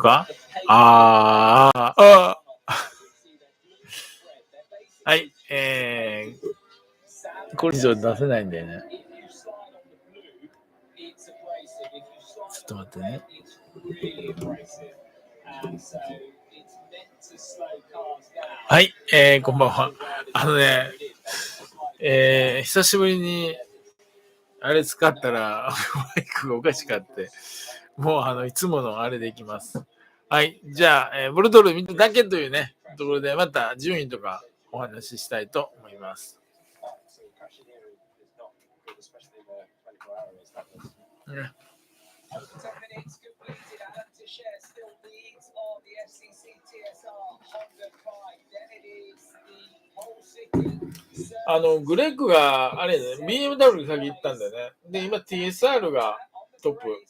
かはい、これ以上出せないんだよね。ちょっと待ってね。はい、こんばんは。久しぶりにあれ使ったらマイクがおかしかって、もういつものあれでいきます。はい、じゃあ、ボルドール見ただけというねところでまた順位とかお話ししたいと思います。グレッグがあれね、BMW に先行ったんだよね。で、今 TSR がトップ。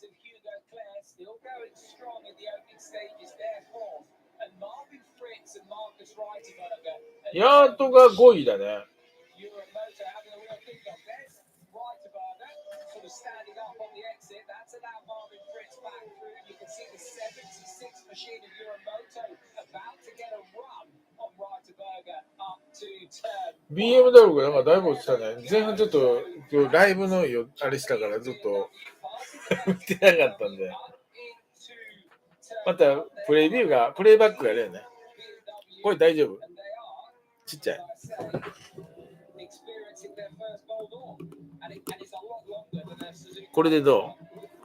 ヤートが5位だね。BMW がなんかだいぶ落ちたね。前半ちょっとライブのあれしたからずっと見てなかったんで。またプレイバックがあれよね。これ大丈夫？ちっちゃい。これでど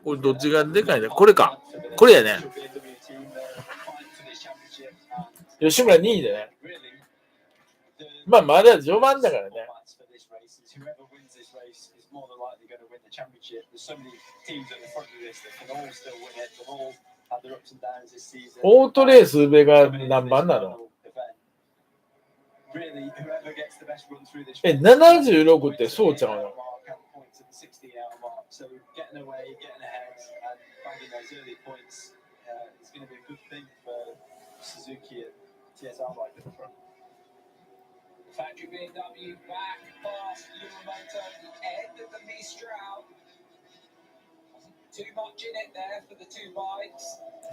う？これどっちがでかいね？これか。これやね。吉村2位でね。まあまだ序盤だからね。オートレース上が何番なの？76ってそうちゃうの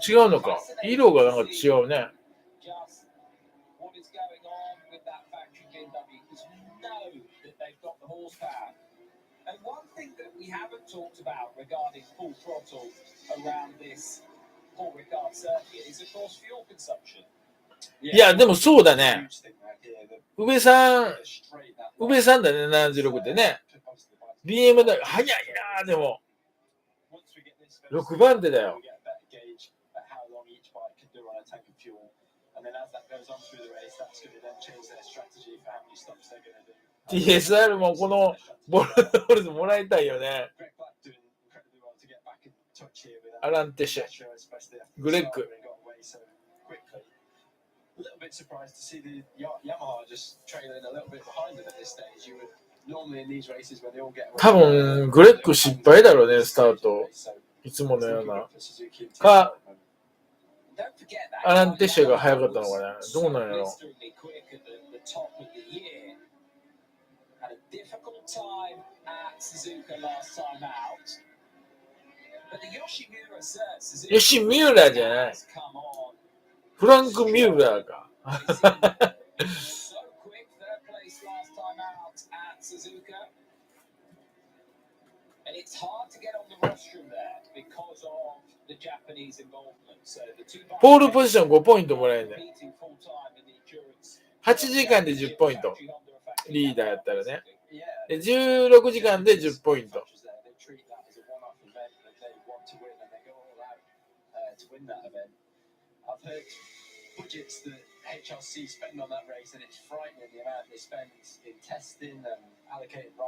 違うのか。色がなんか違うね。いや、でもそうだね。宇部さんだね、76ってね。BM だ。早いな、でも。6番手だよ。TSR もこのボルドールズもらいたいよね。アランテシェ、グレッグ。多分グレッグ失敗だろうね、スタート。いつものような。か、アランテシェが早かったのかね。どうなんやろ。吉ミューラーじゃない。フランク・ミューラーか。ポールポジション5ポイントもらえるね。8時間で10ポイント。リーダーやったらね。で16時間で10ポイント。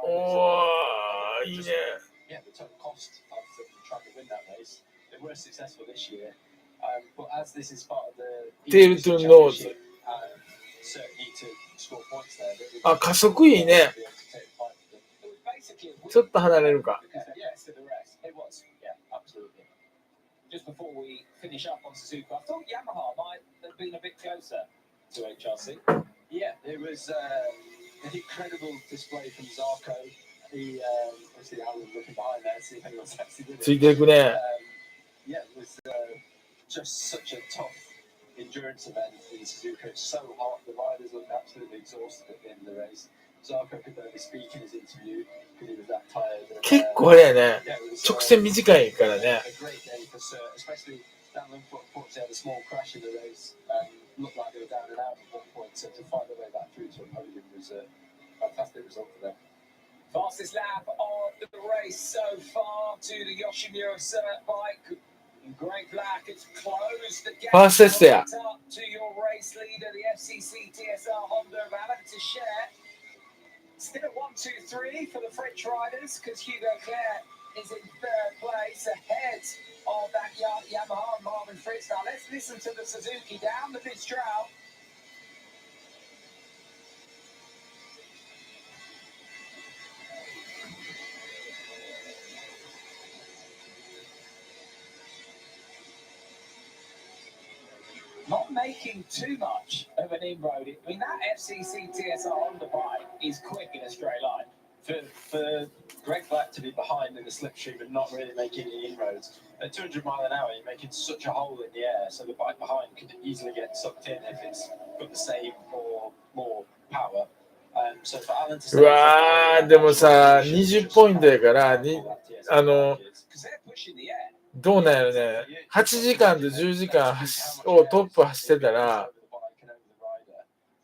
おー、いいね。テールトゥーンノーズ。あ、加速いいね。ちょっと離れるか。ついていくね。just such a tough endurance event in Suzuka. It's so hot. The riders looked absolutely exhausted at the end of the race. Zarco could barely speak in his interview because he was that tired. 結構あれやね、直線短いからね。A great day for Sir, especially Dan Lundford unfortunately had a small crash in the race. Looked like they were down and out at one point, so to fight their way back through to a podium was a fantastic result for them. Fastest lap of the race so far to the Yoshimura Cert bike. Greg Black has closed the gap up to your race leader, the FCC TSR Honda of Alan to share. Still 1, 2, 3 for the French riders because Hugo Claire is in third place ahead of that Yamaha Marvin Fritz. Now let's listen to the Suzuki down the pit trail. Not making too much of an inroad. I mean, that FCC TSR Honda bike is quick in a straight line. For Greg Black to be behind in the slipstream and not really making any inroads, at 200 mile an hour, you're making such a hole in the air, so the bike behind could easily get sucked in if it's got the same or more power. So for Alan to うわー、でもさ、20ポイントやから、どうなんやろね、8時間と10時間をトップ走ってたら、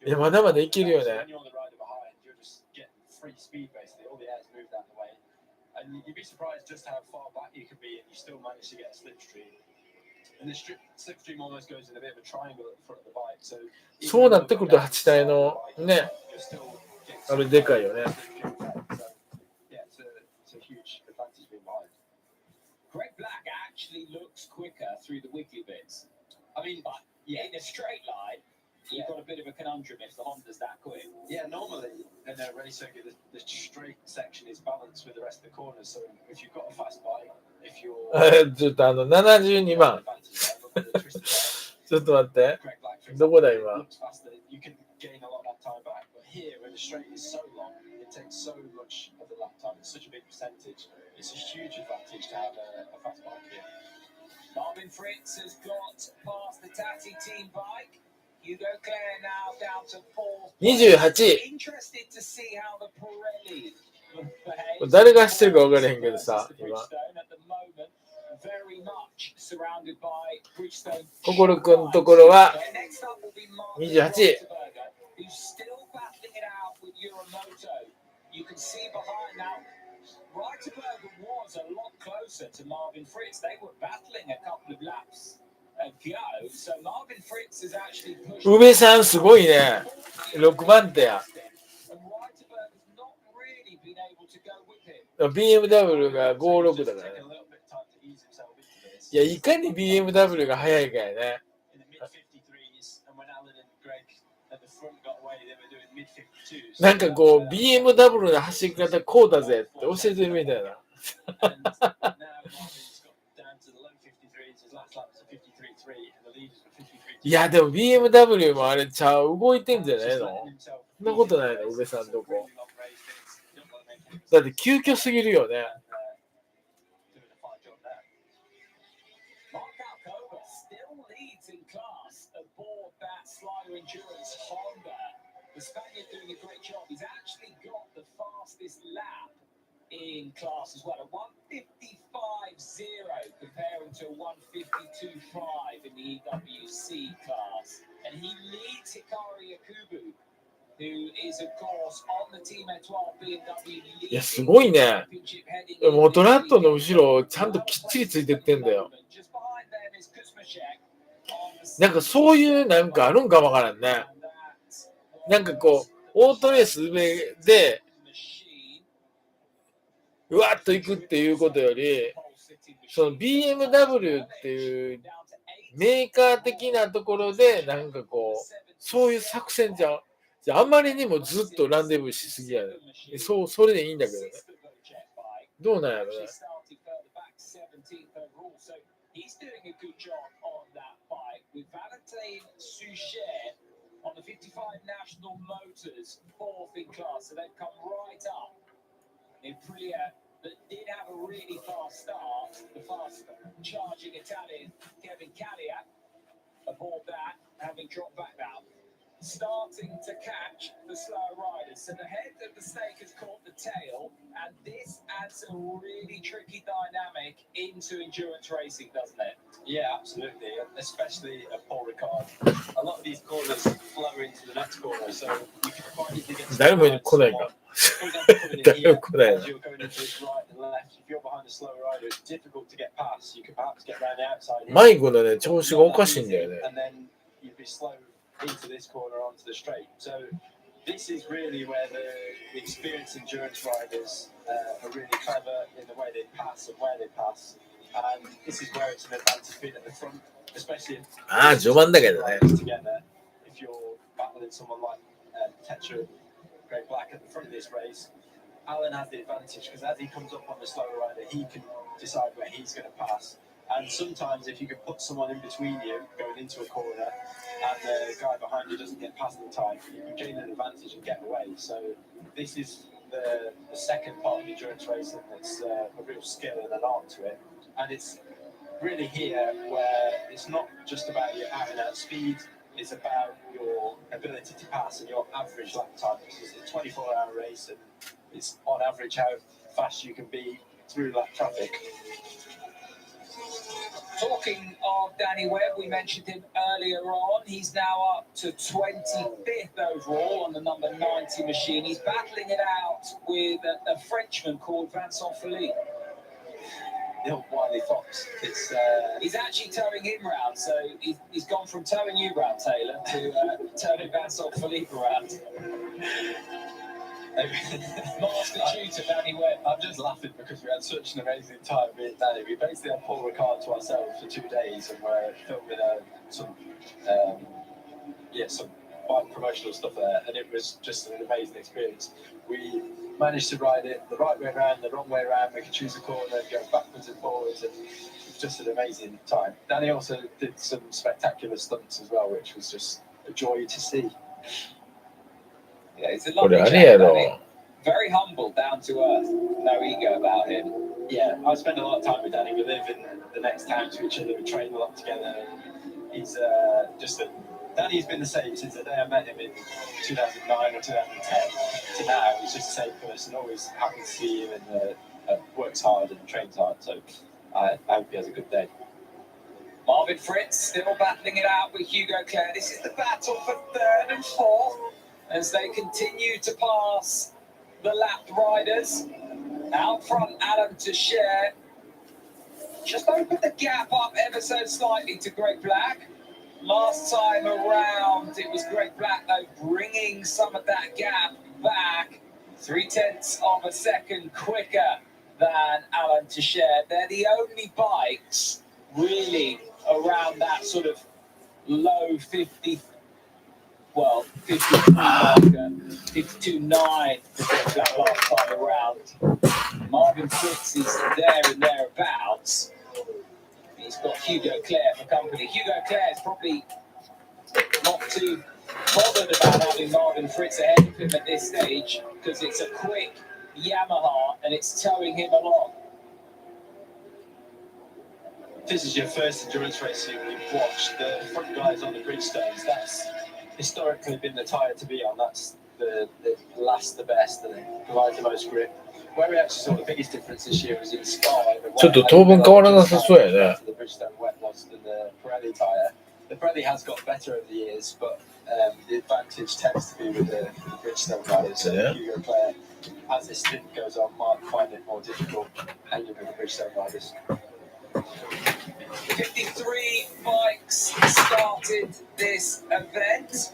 いや、まだまだいけるよね。そうなってくると8体のね、あれでかいよね。Greg Black actually looks quicker through the wiggly bits. I mean, in a straight line, you've got a bit of a conundrum if the Honda's that quick. Yeah, normally in a race circuit, the straight section is balanced with the rest of the corners. So if you've got a fast bike, if you're ちょっと72万。ちょっと待って。どこだ今。You can gain a lot of lap time back, but here when the straight is so long, it takes so much of the lap time. It's such a big percentage. It's a huge advantage to have a fast bike here. Marvin Fritz has got past the Tati team bike. Hugo Claire now down to 4th. 28. Interested to see how the Pirelli 誰がしてるか分からへんけどさ、今。心くんのところは28。宇部さんすごいね。6番手や。BMW が56だからね。いや、いかに BMW が速いかやね。なんかこう BMW の走り方こうだぜって教えてるみたいな。いやでも BMW もあれちゃう動いてんじゃないの？そんなことないの、宇部さんとこ。だって急遽すぎるよね。In class as well, a 155.0 comparing to a 152.5 in the EWC class, and he leads Hikari Yakubu, who is of course on the Team Etoile BMW. いやすごいね。モトラットの後ろちゃんときっちりついてってんだよ。なんかそういうなんかあるんかわからんね。なんかこうオートレース上でうわっと行くっていうことより、その BMW っていうメーカー的なところでなんかこうそういう作戦じゃあんまりにもずっとランデブーしすぎやね。それでいいんだけどね。どうなんやろね。On the 55 National Motors, 4th in class, so they've come right up. In Aprilia that did have a really fast start. The fast charging Italian Kevin Calliat aboard that, having dropped back now. Starting to catch the slow riders. So the head of the snake has caught the tail, and this adds a really tricky dynamic into endurance racing, doesn't it? Yeah, absolutely. Especially at Paul Ricard. A lot of these corners flow into the next corner, so you can quite easily get. 誰も来ないか。誰も来ないな。 As you're going into this right and left, if you're behind a slower rider, it's difficult to get past. You could perhaps get around the outside. マイクのね、調子がおかしいんだよね。 And then you'd be slow into this corner onto the straight. So this is really where the experienced endurance riders are really clever in the way they pass and where they pass. And this is where it's an advantage being at the front, especially if 序盤だけどね。 together. If you're battling someone like Tetra Grey Black at the front of this race, Alan has the advantage because as he comes up on the slower rider, he can decide where he's going to pass. And sometimes if you can put someone in between you going into a corner and the guy behind you doesn't get past in time, you can gain an advantage and get away. So this is the second part of endurance racing that's a real skill and an art to it. And it's really here where it's not just about your out and out speed, it's about your ability to pass and your average lap time. This is a 24-hour race and it's on average how fast you can be through lap traffic. Talking of Danny Webb, we mentioned him earlier on. He's now up to 25th overall on the number 90 machine. He's battling it out with a Frenchman called Vincent Philippe. The old wily fox. He's actually towing him round, so he's gone from towing you round, Taylor, to towing Vincent Philippe around. Master tutor Danny Webb. I'm just laughing because we had such an amazing time with Danny. We basically had Paul Ricard to ourselves for 2 days and we're filming some bike promotional stuff there, and it was just an amazing experience. We managed to ride it the right way around, the wrong way around. We could choose a corner, go backwards and forwards, and it was just an amazing time. Danny also did some spectacular stunts as well, which was just a joy to see. Yeah, he's a lovely chap, Danny. Very humble, down to earth, no ego about him. Yeah, I spend a lot of time with Danny. We live in the next town to each other. We train a lot together. He's Danny's been the same since the day I met him in 2009 or 2010 to now. He's just the same person. Always happy to see him and works hard and trains hard. So I hope he has a good day. Marvin Fritz still battling it out with Hugo Claire. This is the battle for third and fourth as they continue to pass the lapped riders. Out front, Adam to share. Just opened the gap up ever so slightly to Greg Black. Last time around, it was Greg Black, though, bringing some of that gap back 0.3 of a second quicker than Alan Teixeira. They're the only bikes really around that sort of low 50, 52 marker, 52.9 for Greg Black last time around. Marvin Fritz is there and thereabouts. He's got Hugo Claire for company. Hugo Claire is probably not too bothered about having Marvin Fritz ahead of him at this stage because it's a quick Yamaha and it's towing him along. If this is your first endurance racing you've watched, the front guys on the Bridgestones, that's historically been the tyre to be on. That's the last, the best, and it provides the most grip. Where we actually saw the biggest difference this year was in Sky. ちょっと当分変わらなさそうやね。 The Bridgestone wet was than the Pirelli tyre. The Pirelli has got better over the years, but the advantage tends to be with the Bridgestone riders. So Hugo Claire, as this stint goes on, might find it more difficult hanging with the Bridgestone riders. 53 bikes started this event.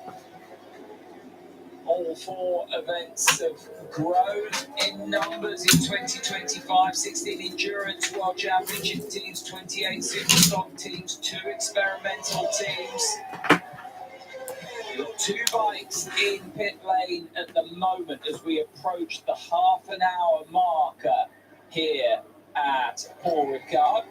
All 4 events have grown in numbers in 2025. 16 endurance world championship teams, 28 superstock teams, 2 experimental teams. We've got 2 bikes in pit lane at the moment as we approach the half-an-hour marker here at Paul Ricard.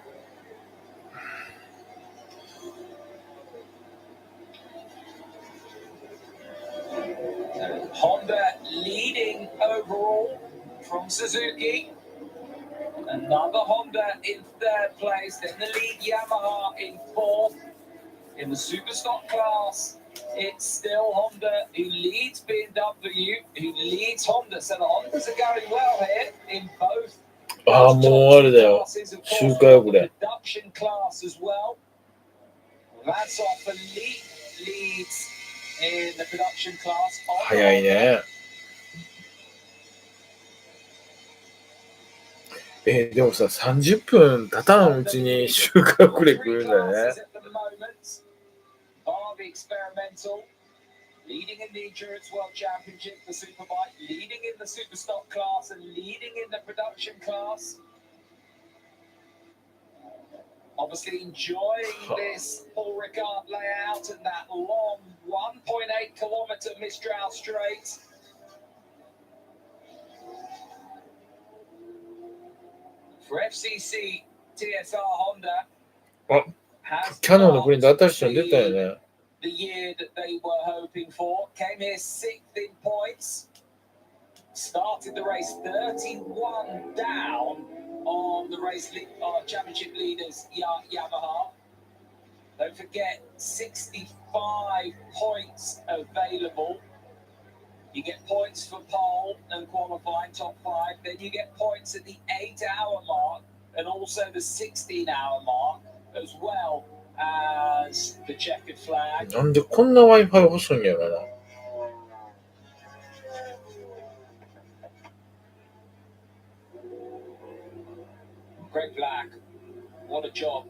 Honda leading overall from Suzuki. Another Honda in third place, then the lead Yamaha in fourth. In the super stock class, it's still Honda who leads BMW, who leads Honda. So the Hondas are going well here in both. ああ、もうあれだよ。周回遅れ。Production class as well. That's off the leads in the production class. 早いね。でもさ、30分経たんうちに周回遅れ来るんだね。Barbie Experimental, leading in the Endurance World Championship, the Superbike, leading in the Super Stock class, and leading in the production class. Obviously enjoying this Paul Ricard layout and that long 1.8 kilometer Mistral straight. For FCC TSR Honda, キャノンのプリント新しいの出たよね。The year that they were hoping for, came here 6th in points, started the race 31 down on the race championship leaders Yamaha. Don't forget 65 points available. You get points for pole and qualifying top 5, then you get points at the 8-hour mark and also the 16-hour mark as well as the checkered flag. なんでこんな Wi-Fi 細いんやろな。Greg Black, what a job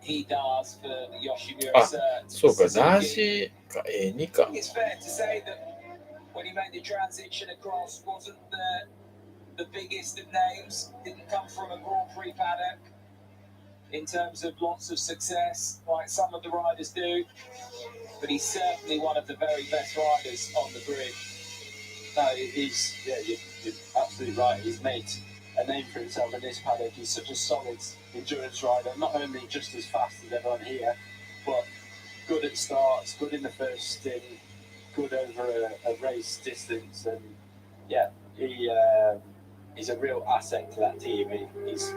he does for Yoshimura. あ、そうか、ダーシーか、2か。It's fair to say that when he made the transition across, wasn't the biggest of names, didn't come from a Grand Prix paddock in terms of lots of success like some of the riders do, but he's certainly one of the very best riders on the grid. No, he's, yeah, you're absolutely right. He's made a name for himself in this paddock. He's such a solid endurance rider, not only just as fast as everyone here, but good at starts, good in the first stint, good over a race distance, and yeah, he's a real asset to that team. He's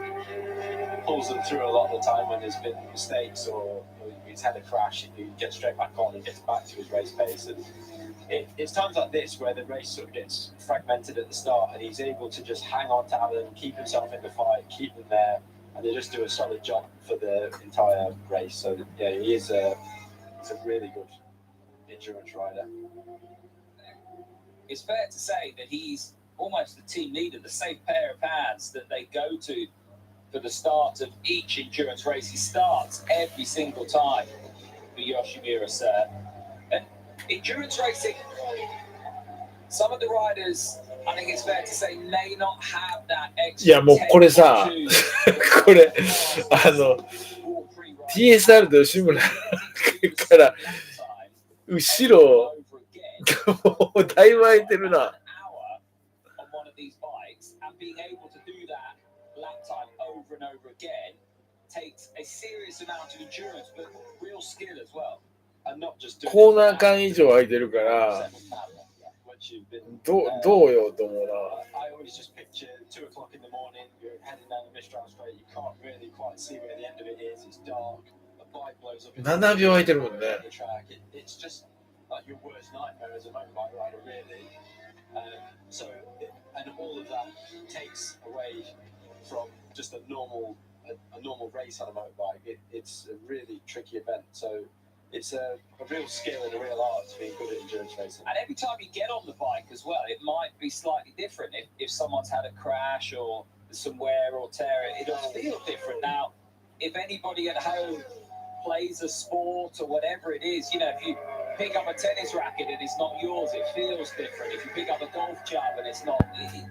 pulls them through a lot of the time when there's been mistakes or he's had a crash. He gets straight back on and gets back to his race pace. And it's times like this where the race sort of gets fragmented at the start, and he's able to just hang on to Alan, keep himself in the fight, keep them there, and they just do a solid job for the entire race. So yeah, he's a really good endurance rider. It's fair to say that he's almost the team leader, the safe pair of hands that they go to for the start of each endurance race. He starts every single time for Yoshimura, sir. And endurance racing, some of the riders, I think it's fair to say, may not have that extra. いや、もうこれさ、これ、TSR と吉村から後ろ、もうだいぶ空いてるな。These bikes and being able to do that lap time over and over again takes a serious amount of endurance but real skill as well, and not just コーナー間以上空いてるからどうよと思うな。 I always just picture 2 o'clock in the morning, you're heading down the Mistral straight, you can't really quite see where the end of it is, it's dark, a bike blows up 7秒空いてるもんね。 the track. It's just like your worst nightmare as a motorbike rider, really. So, and all of that takes away from just a normal race on a motorbike. It's a really tricky event. So it's a real skill and a real art to be good at endurance racing. And every time you get on the bike as well, it might be slightly different. If someone's had a crash or some wear or tear, it'll feel different. Now, if anybody at home plays a sport or whatever it is, you know, if you pick up a tennis racket and it's not yours, it feels different. If you pick up a golf club and it's not,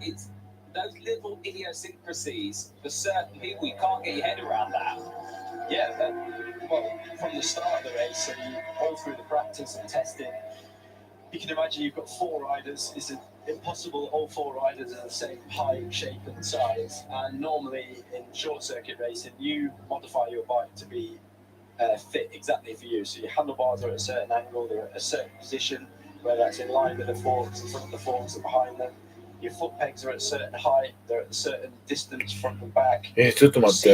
it's those little idiosyncrasies for certain people. You can't get your head around that. Yeah, well, from the start of the race and all through the practice and testing, you can imagine you've got 4 riders. It's impossible all 4 riders are the same height, shape and size. And normally in short circuit racing, you modify your bike to be fit exactly for you. So your handlebars are at a certain angle, they're at a certain position, whether that's in line with the forks, in front of the forks, or behind them. Your foot pegs are at a certain height, they're at a certain distance front and back. ちょっと待って。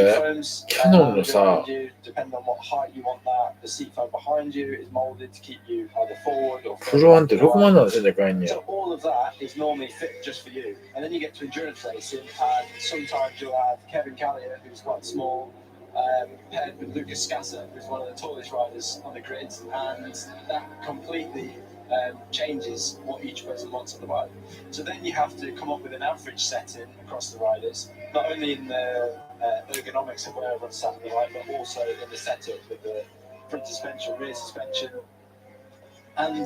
キャノンのさ、 depending on what height you want that, the seat foam behind you is molded to keep you either forward or プロワンって6万なんで買えんねや。 So all of that is normally fit just for you. And then you get to endurance racing, and sometimes you'll have Kevin Callier, who's quite small, paired with Lucas Scasser, who's one of the tallest riders on the grid, and that completely changes what each person wants on the bike. So then you have to come up with an average setting across the riders, not only in the ergonomics of where everyone's sat on the bike, but also in the setup with the front suspension, rear suspension. And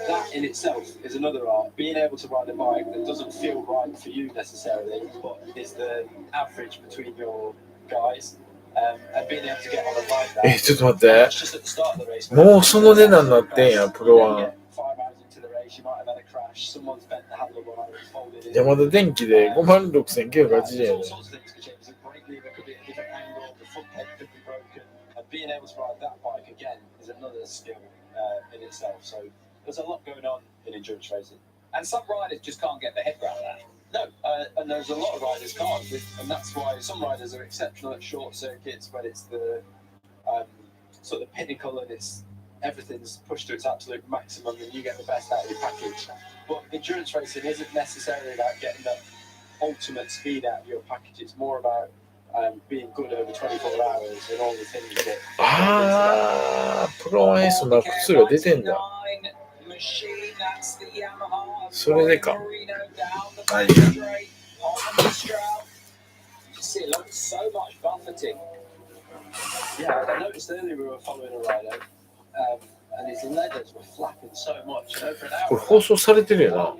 that in itself is another art. Being able to ride a bike that doesn't feel right for you necessarily, but is the average between your guys. And being able to get on a ride that. ちょっと待って。もうその値段になってんや、プロワン。いや、まだ電気で56,980円。Being able to ride that bike again is another skill in itself. So there's a lot going on in endurance racing. And some riders just can't get their head around that. No, and there's a lot of riders can't, and that's why some riders are exceptional at short circuits when it's the sort of the pinnacle and it's everything's pushed to its absolute maximum and you get the best out of your package. But endurance racing isn't necessarily about getting the ultimate speed out of your package. It's more about being good over 24 hours and all the things that. プロワン S マックスが出てんだ。それでか。はい。Yeah, I noticed earlier we were following a rider, and his leathers were flapping so much. And over an hour, これ放送されてるよな。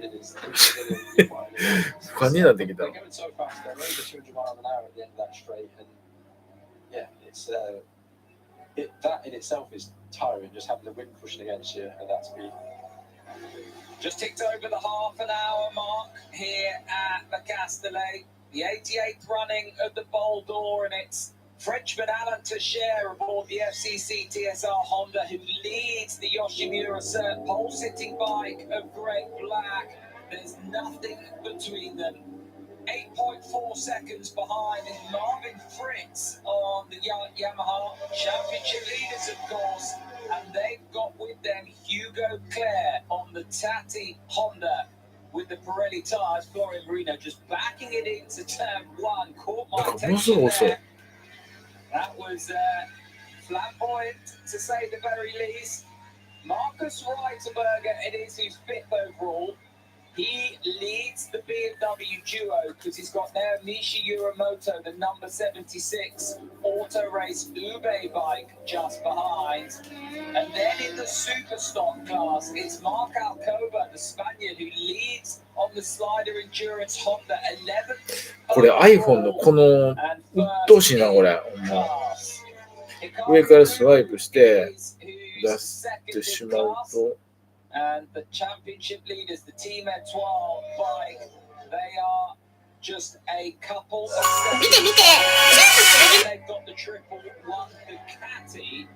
不安になってきた。 They're going so fast. They're over 200 miles an hour at the end of that straight, and yeah, it's that in itself is tiring. Just having the wind pushing against you at that speed. Just ticked over the half an hour mark here at the Castellet, the 88th running of the Bold Door, and it's Frenchman Alain Teixeira aboard the FCC TSR Honda who leads the Yoshimura Cert pole-sitting bike of Greg Black. There's nothing between them. 8.4 seconds behind is Marvin Fritz on the Yamaha Championship leaders, of course, and they've got with them Hugo Claire on the Tati Honda with the Pirelli tyres. Florian Marino just backing it into turn one. Caught my attention there. That was flamboyant, to say the very least. Marcus Reiterberger, it is his fifth overall. He leads the BMW duo because he's got now Nishi Uramoto, the number 76 Auto Race Ube bike just behind. And then in the super stock class, it's Mark Alcoba, the Spaniard, who leads on the Slider Endurance Honda 11. これ iPhone のこの鬱陶しいなこれ。上からスワイプして出してしまうと。And the championship leaders, the Team Etoile bike, they are just a couple of seconds. They've got the triple one Ducati.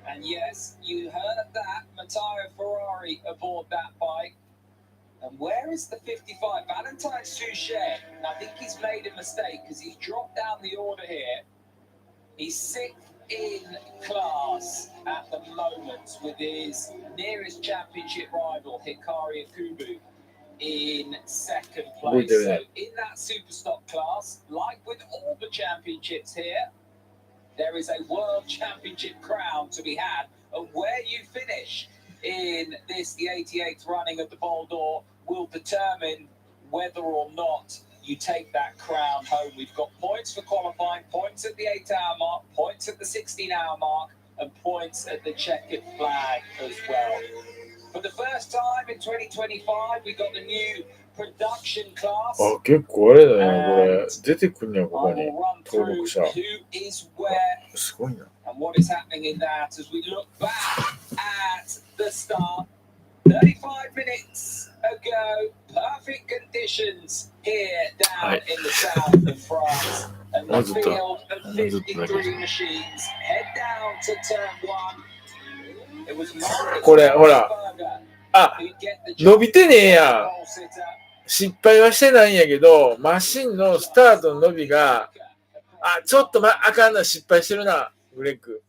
And yes, you heard that, Matteo Ferrari aboard that bike. And where is the 55? Valentine Suchet. I think he's made a mistake because he's dropped down the order here. He's sixth in class at the moment with his nearest championship rival Hikari Akubu in second place. So in that super stock class, like with all the championships here, there is a world championship crown to be had, and where you finish in this, the 88th running of the Bold Door, will determine whether or not you take that crown home. We've got points for qualifying, points at the 8-hour mark, points at the 16-hour mark, and points at the checkered flag as well. For the first time in 2025, we got the new production class. あ、結構あれだね、これ。出てくんねや、ここに。登録者。すごいな。And what is happening in that as we look back at the start. 35 minutes ago, perfect conditions here down in the south of France. And the field of 53 machines head down to turn one. It was これ、ほら。あ、伸びてねえやん。失敗はしてないんやけど、マシンのスタートの伸びが、ちょっとあかんな、失敗してるな、グレッグ。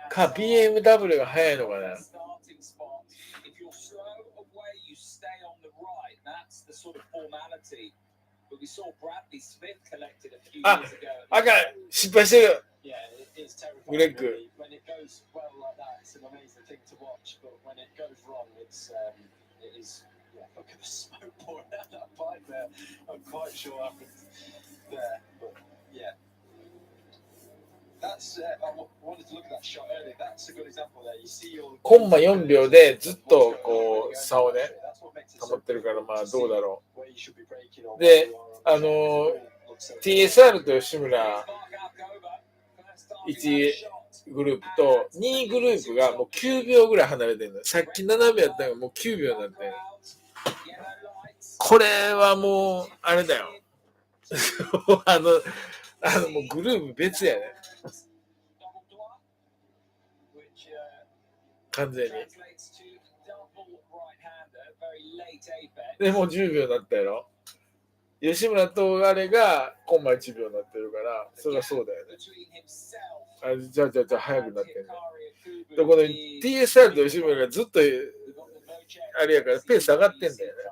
か、BMW が速いのかな。あかん、失敗してる。グレッグ。コンマ4秒でずっとこう差をね保ってるから、まあどうだろう。で、TSR と吉村1グループと2グループがもう9秒ぐらい離れてるの。さっき7秒やったのがもう9秒になってる。これはもうあれだよ。もうグループ別やね。完全に。でもう10秒になったやろ。吉村とあれがコンマ1秒になってるから、それはそうだよね。じゃあ早くなってんね。で、この TSR と吉村がずっとあれやからペース上がってんだよね。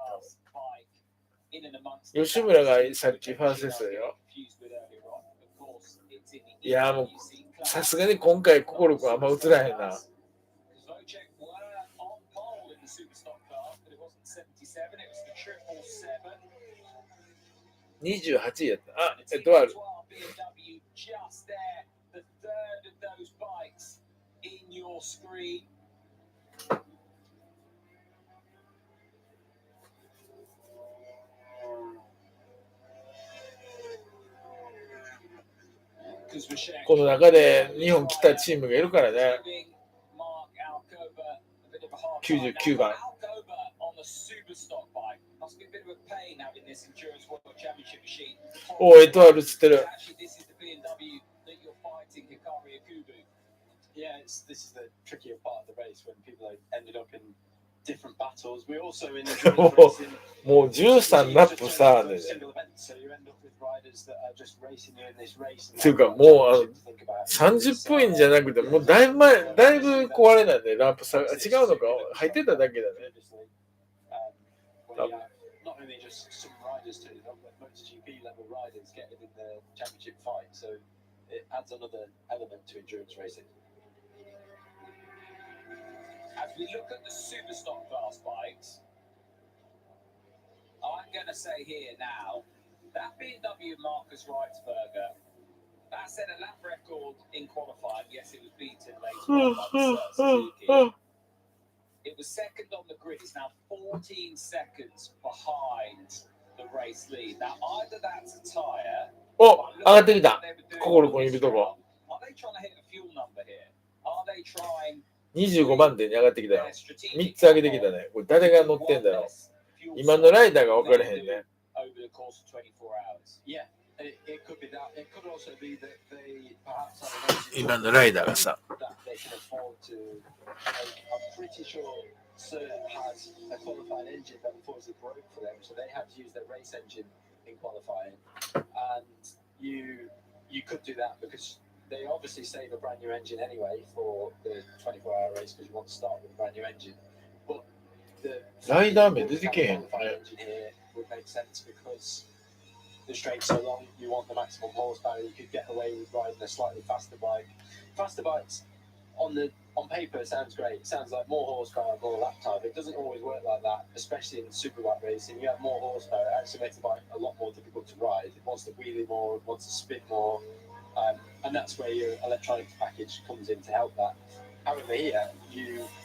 吉村がさっきファーストですよ。いやもうさすがに今回心くんあんま映らへんな。28位やった。エトワール。この中で日本来たチームがいるからね。99番。お、エトワール映ってる。もう13ラップさ、ね。っていうかもう30ポイントじゃなくてもうだいぶ壊れないね。ラップ差が違うのか入ってただけだね。As we look at the super stock class bikes, I'm going to say here now that BMW Marcus Reitzberger, that set a lap record in qualifying. Yes, it was beaten later on by Suzuki. It was second on the grid. It's now 14 seconds behind the race lead. Now, either that's a tyre. お、上がってきた。心ここにいるとこ。Are they trying to hit a fuel number here? Are they trying? 25番手に上がってきたよ。3つ上げてきたね。これ誰が乗ってんだろう。今のライダーが分からへんね。今のライダーがさ。They obviously save a brand new engine anyway for the 24-hour race because you want to start with a brand new engine. But the engine here would make sense because the straight's so long, you want the maximum horsepower. You could get away with riding a slightly faster bike. Faster bikes on paper sounds great. It sounds like more horsepower, more lap time. It doesn't always work like that, especially in superbike racing. You have more horsepower, it actually makes the bike a lot more difficult to ride. It wants to wheelie more, it wants to spin more. And that's where your electronics package comes in to help that. However, here,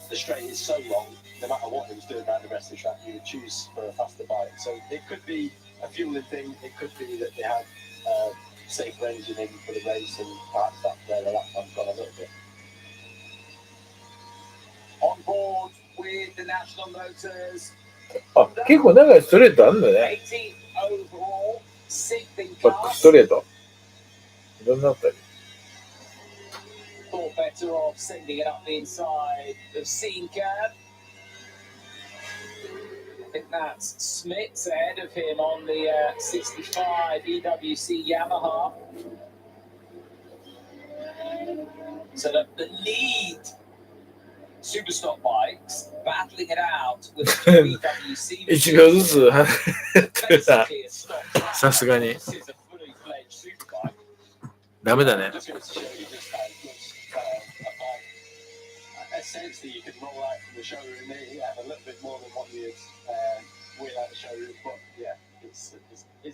the straight is so long, no matter what it was doing around the rest of the track, you would choose for a faster bike. So it could be a fueling thing, it could be that they have safer engineering for the race, and perhaps that's where the lap time's gone a little bit. On board with the National Motors. あ、結構長いストレートあるんだね。バックストレート。どんなあったり matter of sending it up the inside of scene curve. I think that's Smits ahead of him on the 65 EWC Yamaha. So the lead Superstock bikes battling it out with the EWC. 1秒ずつ離れてるな。さすがに。ダメだね。Essentially, you can roll out from the showroom there. You have a little bit more than what you'd wheel out the showroom, but yeah, it's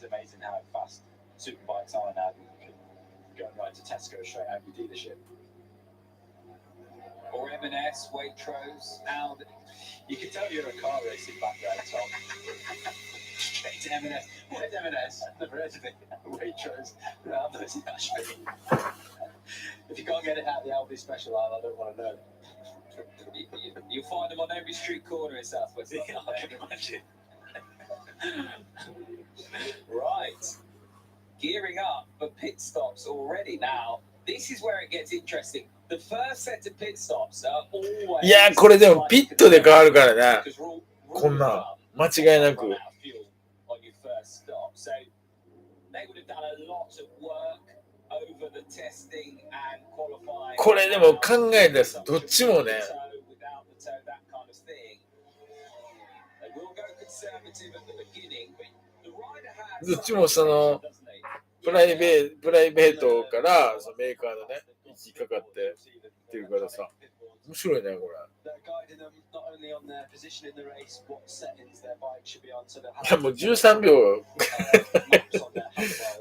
amazing how fast superbikes are now. You can go right to Tesco straight out of your dealership. Or M&S, Waitrose, now you can tell you're a car racing background, Tom. Straight to M&S. Where's M&S? Never heard of it. Waitrose. No, actually. If you can't get it out of the Aldi special aisle, I don't want to know. You'll find them on every street corner in Southwest London. I can imagine. Right. Gearing up for pit stops already now. This is where it gets interesting. The first set of pit stops are always... いや、これでもピットで変わるからね。こんなん間違いなく。これでも考えです。どっちもね。どっちもそのプライベートからそのメーカーのね位置かかってってるからさ、面白いねこれ。いやもう13秒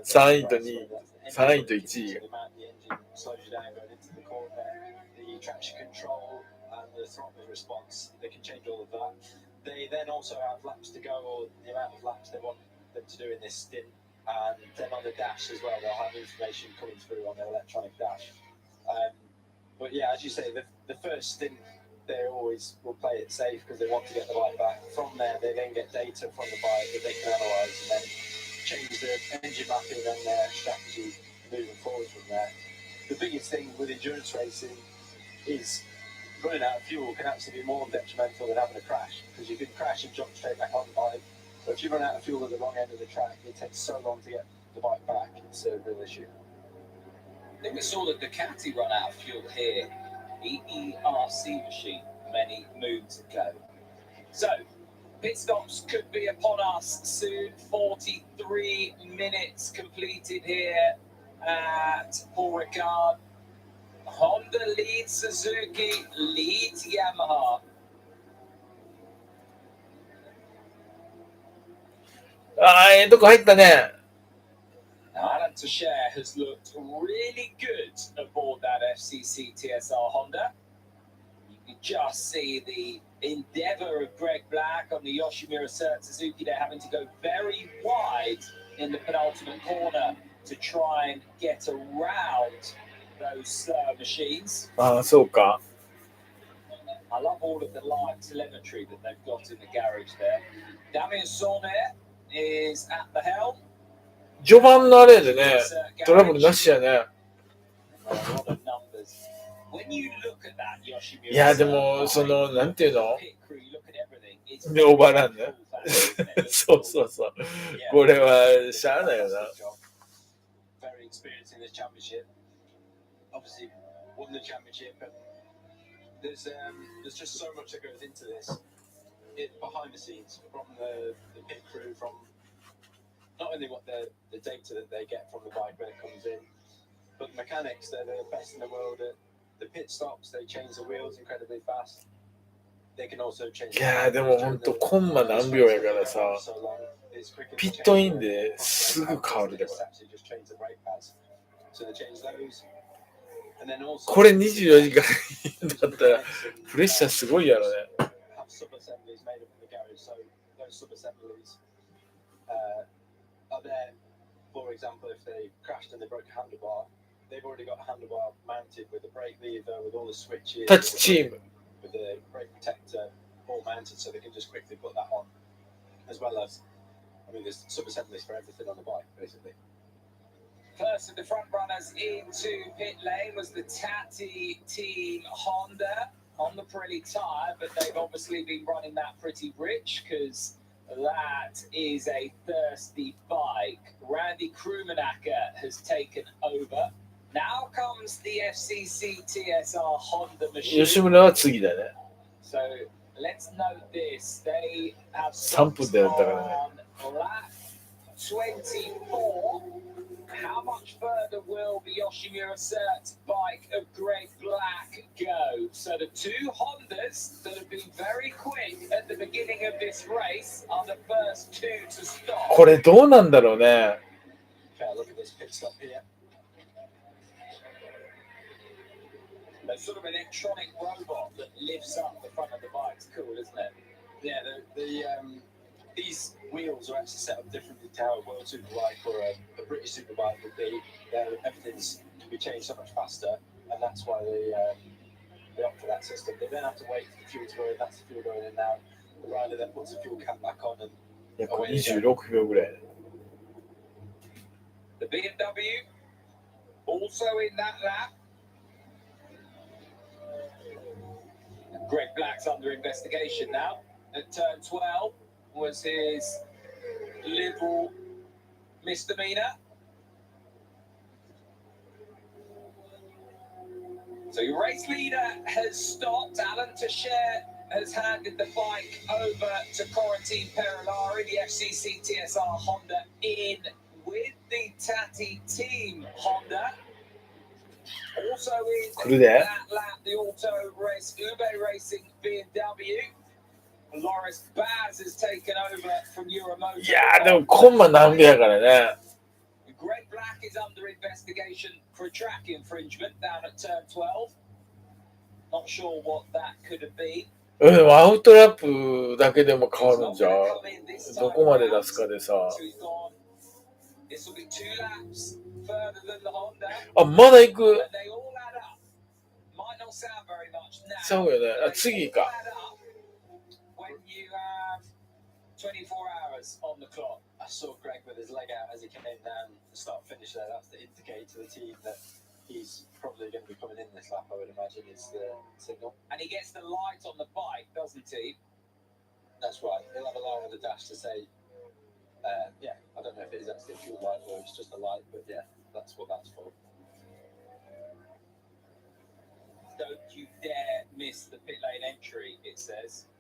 3位と2位、3位と1位。They then also have laps to go, or the amount of laps they want them to do in this stint, and then on the dash as well, they'll have information coming through on their electronic dash. But yeah, as you say, the first stint, they always will play it safe because they want to get the bike back. From there, they then get data from the bike that they can analyse and then change the engine mapping and their strategy moving forward from there. The biggest thing with endurance racing is running out of fuel can actually be more detrimental than having a crash, because you can crash and jump straight back on the bike. But if you run out of fuel at the wrong end of the track, it takes so long to get the bike back. It's a real issue. I think we saw that Ducati run out of fuel here, the ERC machine, many moons ago. So, pit stops could be upon us soon. 43 minutes completed here at Paul Ricard. Honda leads Suzuki, leads Yamaha. どこ入ったね。Alan Tasher has looked really good aboard that FCC TSR Honda. You can just see the endeavour of Greg Black on the Yoshimura Suzuki. They're having to go very wide in the penultimate corner to try and get around those slower machines. ああ、そうか。I love all of the live telemetry that they've got in the garage there. Damien Saunier is at the helm. 序盤のあれでね、トラブルなしやね。いや、でも、その、なんていうので、オーバーランね。そうそうそう。これは、しゃあないよな。Obviously won the championship, and there's just so much that goes into this behind the scenes, from the pit crew, from not only what the data that they get from the bike when it comes in, but the mechanics. They're the best in the world at the pit stops. They change the wheels incredibly fast. They can also change. いやでも本当コンマ何秒やからさ、ピットインですぐ変わるでこれ。これ24時間だったらプレッシャーすごいやろね。For example, if they crashed and they broke a handlebar, they've already got a handlebar mounted with a brake lever, with all the switches, Touch team, with the brake protector all mounted, so they can just quickly put that on. As well as, I mean, there's sub-assemblies for everything on the bike, basically. First of the front runners into pit lane was the Tati Team Honda on the Pirelli tyre, but they've obviously been running that pretty rich because that is a thirsty bike. Randy Krumanacher has taken over. Now comes the FCC TSR Honda machine. 吉村は次だね。So let's note this. They have 3分でやったからね。 on lap 24. How much further will the Yoshimura Cert's bike of Great Black go? So the two Hondas that have been very quick at the beginning of this race are the first two to stop. これどうなんだろうね。 Okay, look at this pit stop here. There's sort of an electronic robot that lifts up the front of the bike. It's cool, isn't it? Yeah, these wheels are actually set up differently to how a World Superbike or a British Superbike would be. Everything can be changed so much faster, and that's why they opt for that system. They then have to wait for the fuel to go in. That's the fuel going in now. The rider then puts the fuel cap back on and 約26秒ぐらい。 The BMW also in that lap. Greg Black's under investigation now. At turn 12 was his little misdemeanor. So your race leader has stopped. Alan Teixeira has handed the bike over to Corentin Perilari, the FCC TSR Honda, in with the Tati Team Honda. Also in that lap, the auto race, Ube Racing BMW. Loris Baz has taken over from Euromotor. いやーでもコンマ何秒やからね。 Greg Black is under investigation for a track infringement down at turn 12. Not sure what that could have been. でもアウトラップだけでも変わるんじゃ。どこまで出すかでさ。This will be 2 laps further than the Honda. あ、まだ行く。 And they all add up. Might not sound very much now. そうよね。あ、次か。 When you have 24 hours on the clock. I saw Greg with his leg out as he came in and start finish there. That's to indicate to the team that he's probably going to be coming in this lap, I would imagine, is the signal. And he gets the light on the bike, doesn't he? That's right. He'll have a line on the dash to say, yeah, I don't know if it is actually a fuel light or it's just a light, but yeah, that's what that's for. Don't you dare miss the pit lane entry, it says.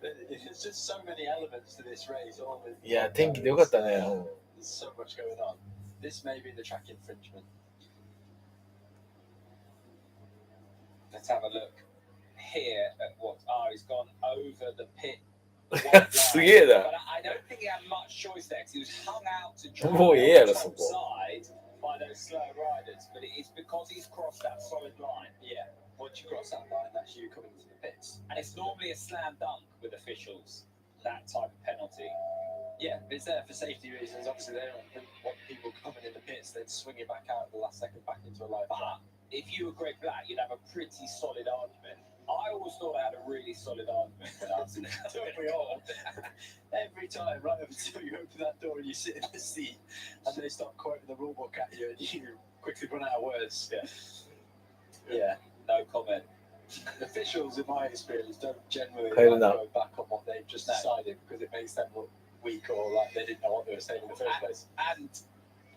There's just so many elements to this race. All with いや、天気でよかったね。 There's so much going on. This may be the track infringement. Let's have a look here at what. Oh, he's gone over the pit. すげえな。 But I don't think he had much choice there because he was hung out to drive もうええやろ、 on そ the こ。 side by those slow riders. But it's because he's crossed that solid line. Yeah, once you cross that line, that's you coming to the pits. And it's normally a slam dunk with officials, that type of penalty. Yeah, it's there for safety reasons. Obviously, they don't want people coming in the pits, then swinging back out at the last second back into a live track. But if you were Greg Black, you'd have a pretty solid argument. I always thought I had a really solid argument. Don't we all? Every time, right up until you open that door and you sit in the seat and they start quoting the rulebook at you and you quickly run out of words. Yeah. No comment. Officials, in my experience, don't generally Fair enough. go back on what they've just decided because it makes them look weak or like they didn't know what they were saying in the first place. And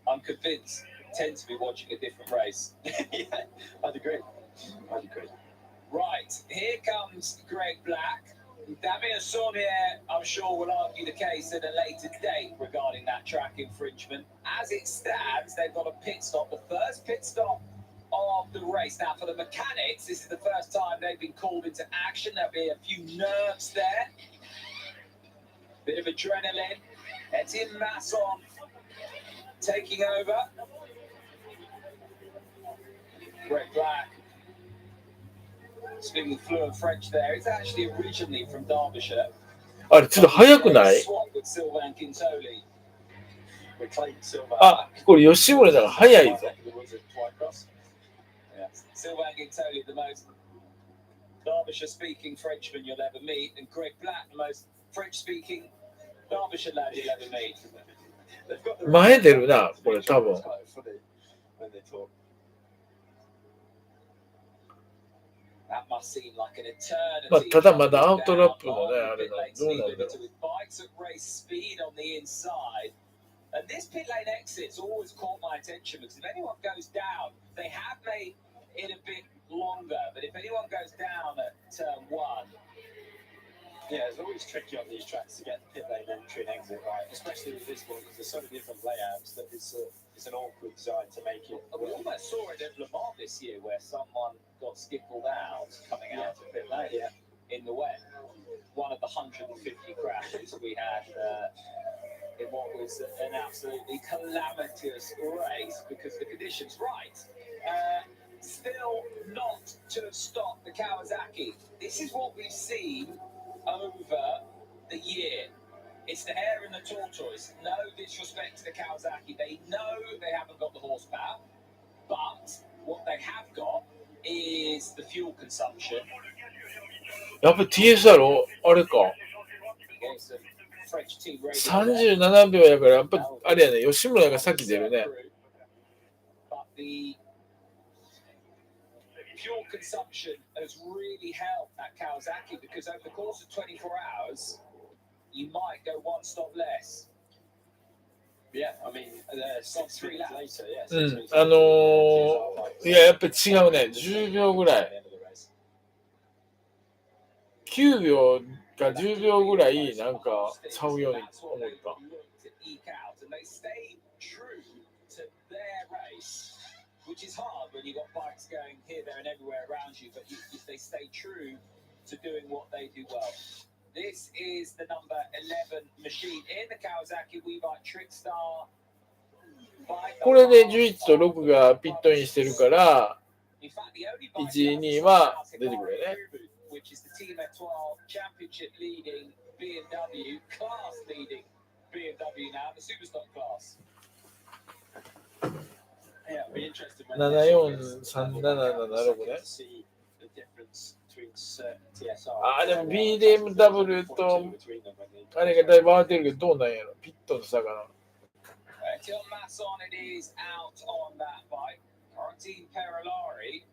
I'm convinced tend to be watching a different race. Yeah, I'd agree. Right, here comes Greg Black. Damien Saunier, I'm sure, will argue the case at a later date regarding that track infringement. As it stands, they've got a pit stop, the first pit stop of the race. Now, for the mechanics, this is the first time they've been called into action. There'll be a few nerves there. Bit of adrenaline. Etienne Masson taking over. Greg Black, speaking fluent French there, he's actually originally from Derbyshire. あれ、ちょっと早くない？ Swap with Sylvain Quintoli. We're Clayton Silver. あ、これ吉村だから早いぞ。 Sylvain Quintoli, the most Derbyshire-speaking Frenchman you'll ever meet, and Greg Black, the most French-speaking Derbyshire lad you'll ever meet. 前出るな、これ多分。まあ、ただまだアウトラップのね、あれがどうなんだろう。And this pit lane exit's always caught my attention because if anyone goes down, they have made it a bit longer. But if anyone goes down at turn 1, yeah, it's always tricky on these tracks to get the pit lane entry and exit right, especially with this one because there's so many different layouts that it's an awkward design to make it. We almost saw it at Le Mans this year where someone got skippled out coming out of pit lane in the wet. One of the 150 crashes we had. In what was an absolutely calamitous race because the conditions right. Still not to have stopped the Kawasaki. This is what we've seen over the year. It's the hare and the tortoise. No disrespect to the Kawasaki. They know they haven't got the horsepower, but what they have got is the fuel consumption. やっぱ TSR あれか。37秒やからやっぱあれやね、吉村が先出るね。Fuel consumption has really helped at Kawasaki because over the course of 24 hours, you might go one stop less. Yeah, I mean, 3 laps later, yeah. いや、やっぱり違うね。10秒ぐらい。9秒か10秒ぐらいなんかちゃうように思った。Which is hard when you've got bikes going here, there, and everywhere around you, but if they stay true to doing what they do well. This is the number 11 machine in the Kawasaki WeBike Trickstar. これで11と6がピットインしてるから、1、2は出てくるね。Which is the Team Etoile Championship leading BMW, class leading BMW now, the Superstock class. Yeah, it'll be interesting when 743776ね。 see the difference between TSR. あ、でも BMW とあれがだいぶ合ってるけどどうなんやろ。ピットの差かな。Till Masson it is out on that bike. Quarantine Perolari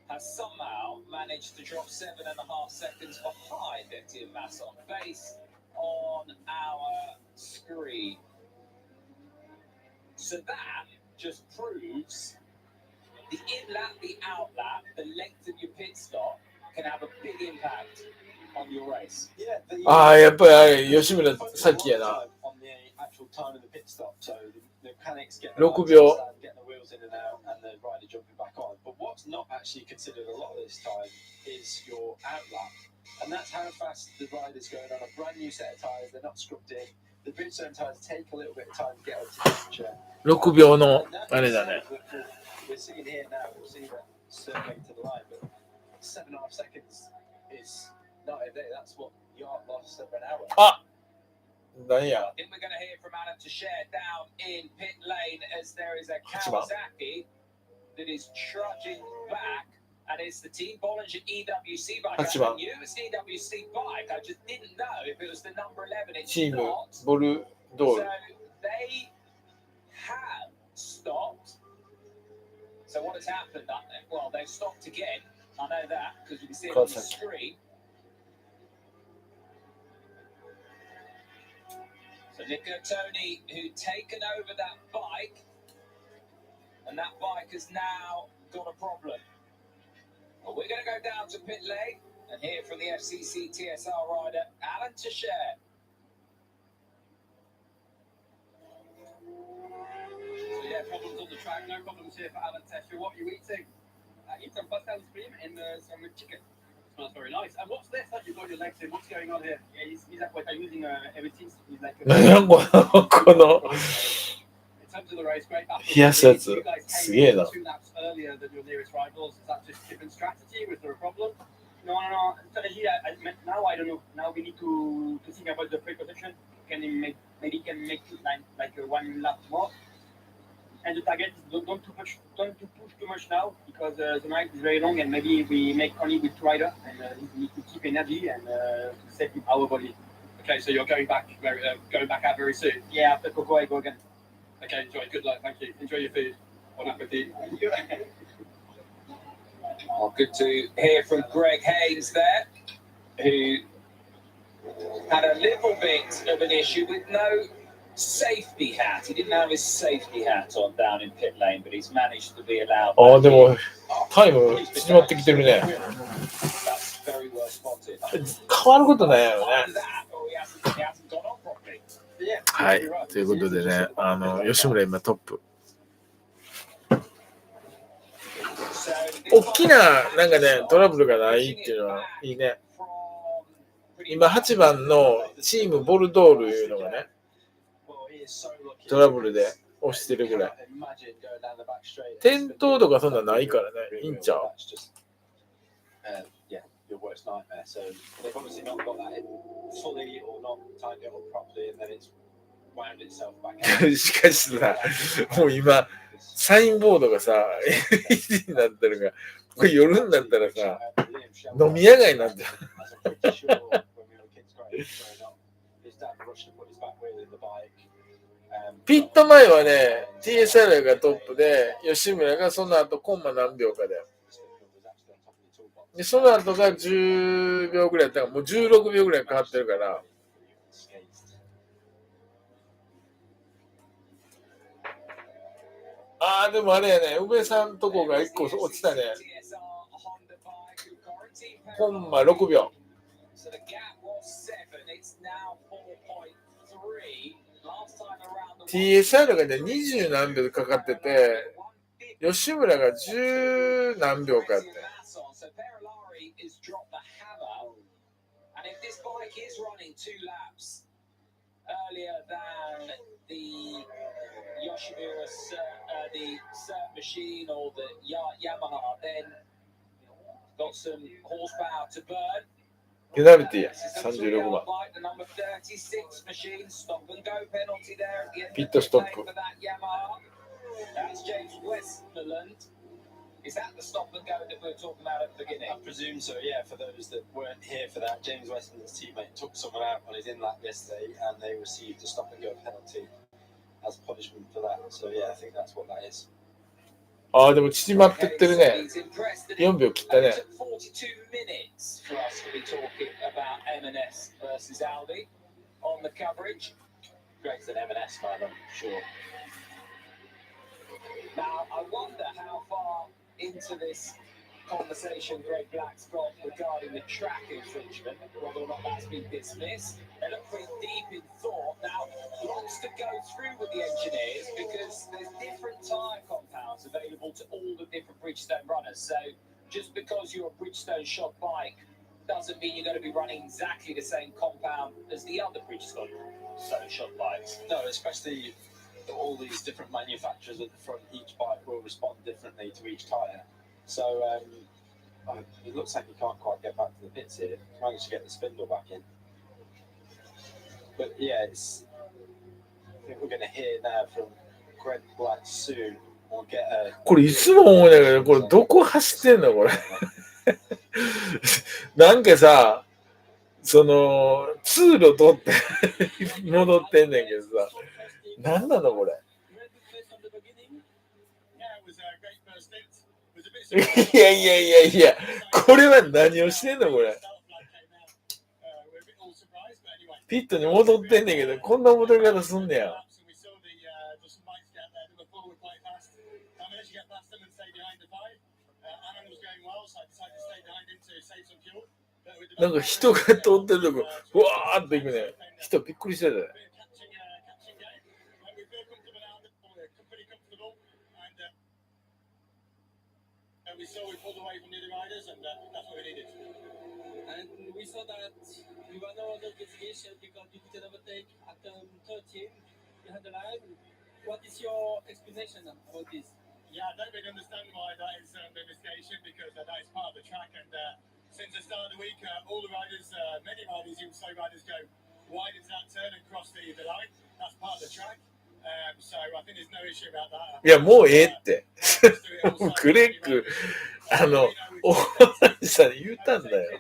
has somehow managed to drop 7.5 seconds behind Etienne Masson based on our screen. So that just proves the in-lap, the out-lap, the length of your pit stop can have a big impact on your race. Yeah, ああ、やっぱりあれ、吉村先やな。6秒。But what's not actually considered a lot of this time is your outlap. And that's how fast the rider's going on a brand new set of tyres. They're not scrubbed in. The Bridgestone tyres take a little bit of time to get up to temperature. 6秒のあれだね。We're seeing here now, we'll see that circling to the line, but 7.5 seconds is not a day. That's what Yard lost over an hour. あ、何や。I think we're going to hear from Alan to share down in pit lane as there is a Kawasaki that is trudging back, and it's the Team Bollinger EWC bike. I knew it was an EWC bike, I just didn't know if it was the number 11. It's チーム not. ボルドー So ル。 they have stopped. So what has happened? Well, they've stopped again. I know that because you can see it on the screen. So Nico Tony, who'd taken over that bike, and that bike has now got a problem. Well, we're going to go down to pit lane and hear from the FCC TSR rider, Alan Teixeira. So yeah, problems on the track, no problems here for Alan Teixeira. What are you eating? Eat some pastel cream and some chicken. Smells very nice. And what's this that you've got your legs in? What's going on here? Yeah, he's like what I'm using everything. He's like 何この in terms of the race, great battle. 冷やすやつ You guys す came げえな。 2 laps earlier than your nearest rivals. Is that just different strategy? Was there a problem? No. Strategy. Now I don't know. Now we need to think about the pre-position. Can he make like 1 lap more? And the target is don't push too much now because the night is very long and maybe we make only with rider and we need to keep energy and to save our body. Okay, so you're going back out very soon. Yeah, but go away, go again. Okay, enjoy. Good luck. Thank you. Enjoy your food. Bon appetit. Oh, good to hear from Greg Haynes there, who had a little bit of an issue with no safety hat. He didn't have his safety hat on down in pit lane, but he's managed to be allowed. ああ、でもタイム縮まってきてるね。 That's very well spotted. 変わることないやろね。 That, or he hasn't gone on properly. はい、ということでね、吉村今トップ。大きななんかねトラブルがないっていうのはいいね。今8番のチームボルドールいうのがねトラブルで押してるぐらい。転倒とかそんなないからね、いいんちゃう。Yeah, your worst nightmare. So they've obviously not got that in fully or not tied it up properly, and then it's wound itself back out. しかしさ、もう今サインボードがさ LED になってるから、これ夜になったらさ飲み屋街になってる。ピット前はね TSR がトップで吉村がその後コンマ何秒かでその後が10秒ぐらいだったからもう16秒ぐらい変わってるから。ああ、でもあれやね、宇部さんとこが1個落ちたね。コンマ6秒。TSR がね、20何秒でかかってて、吉村が10何秒かって。Yoshimura, the cert machine or the Yamaha, then got some horsepower to burn. ペナルティーや、36番。ピットストップ。Is that the stop and go that we were talking about at the beginning? I presume so, yeah. For those that weren't here for that, James Weston's teammate took someone out on his in-lap yesterday and they received a stop and go penalty as punishment for that. So, yeah, I think that's what that is. ああ、でも縮まってってるね。4秒切ったね。42 minutes for us to be talking about M&S versus Audi on the coverage. Greg's an M&S fan, I'm sure. Now, I wonder how far into this conversation Greg Black's got regarding the track infringement, whether or not that's been dismissed. They look pretty deep in thought. Now, lots to go through with the engineers because there's different tyre compounds available to all the different Bridgestone runners. So just because you're a Bridgestone shod bike doesn't mean you're going to be running exactly the same compound as the other Bridgestone shod bikes. No, especially all these different manufacturers at the front, each bike will respond differently to each tyre. So it looks like you can't quite get back to the pits here. Managed to get the spindle back in. But yeah, I think we're going to hear now from Greg Black soon. We'll get a... これいつも思うんだけど、これどこ走ってんのこれ。なんかさ、その通路通って戻ってんねんけどさ、なんなのこれ。いやいやいやいや、これは何をしてんのこれ。ピットに戻ってんねんけど、こんな戻り方すんねや。なんか人が通ってるとこ、わーっと行くね。人びっくりしてたよ。We saw we pulled away from the other riders, and that's what we needed. And we saw that we were no under investigation because we did overtake at 13 behind the line. What is your explanation about this? Yeah, I don't really understand why that is an investigation because that is part of the track. And since the start of the week, all the riders, many riders, even slow riders, go wide into that turn and cross the line. That's part of the track. So I think there's no issue about that. いや、もうええって。グレッグ、大橋さんに言ったんだよ。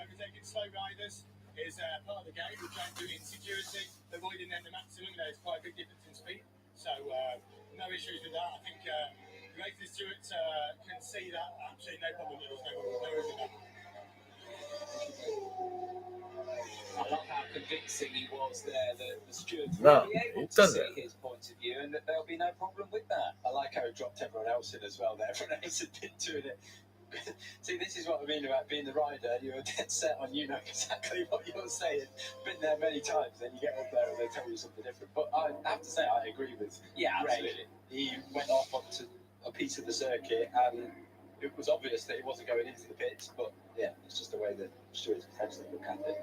Overtaking slow riders is part of the okay. We're trying to do it in security, avoiding them the maximum. There's quite a big difference in speed, so no issues with that. I think Nathan Stewart can see that. Absolutely no problem. There was no worries with that. I love how convincing he was there that the stewards No, will be able it's to done see that. his point of view and that there'll be no problem with that. I like how he dropped everyone else in as well there. Everyone else had been doing it. See, this is what I mean about being the rider. You're dead set on you know exactly what you're saying. Been there many times, then you get up there and they tell you something different. But I have to say, I agree with Yeah, Ray. absolutely. He went off onto a piece of the circuit and it was obvious that he wasn't going into the pits. But yeah, it's just the way that stewards potentially look at it.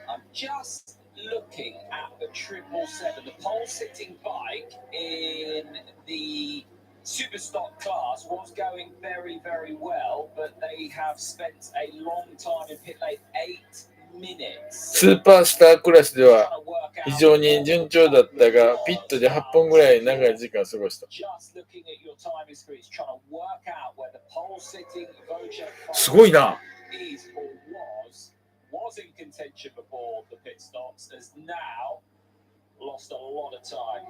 I'm just looking at the 777, the pole-sitting bike in the super stock class was going very, very well, but they have spent a long time in pit lane, 8 minutes. スーパースタークラスで trying は to work 非 out 常に順調だったが、ピットで8本ぐらい長い時間過ごした。 just looking at your timing screens, trying to work out where the pole-sitting Vocek すごいな。 is or was in contention before the pit stops, has now lost a lot of time.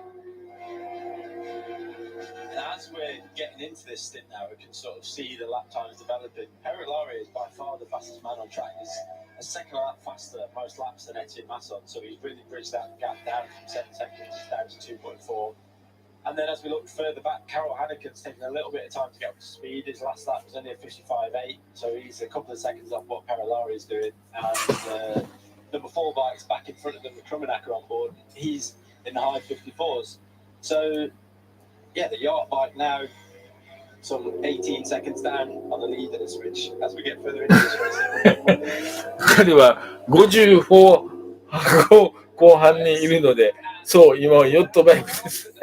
And as we're getting into this stint now, we can sort of see the lap times developing. Perolari is by far the fastest man on track. He's a second lap faster most laps than Etienne Masson, so he's really bridged that gap down from 7 seconds down to 2.4. And then as we look further back, Carol Hannigan's taken a little bit of time to get up to speed. His last lap was only a 55.8, so he's a couple of seconds off what Perolari is doing. And number 4 bike's back in front of them with Krummenacher on board. He's in the high 54s. So, yeah, the yacht bike now some 18 seconds down on the leaders, which as we get further into this race, 彼は54後半にいるので、そう、今はヨットバイクです。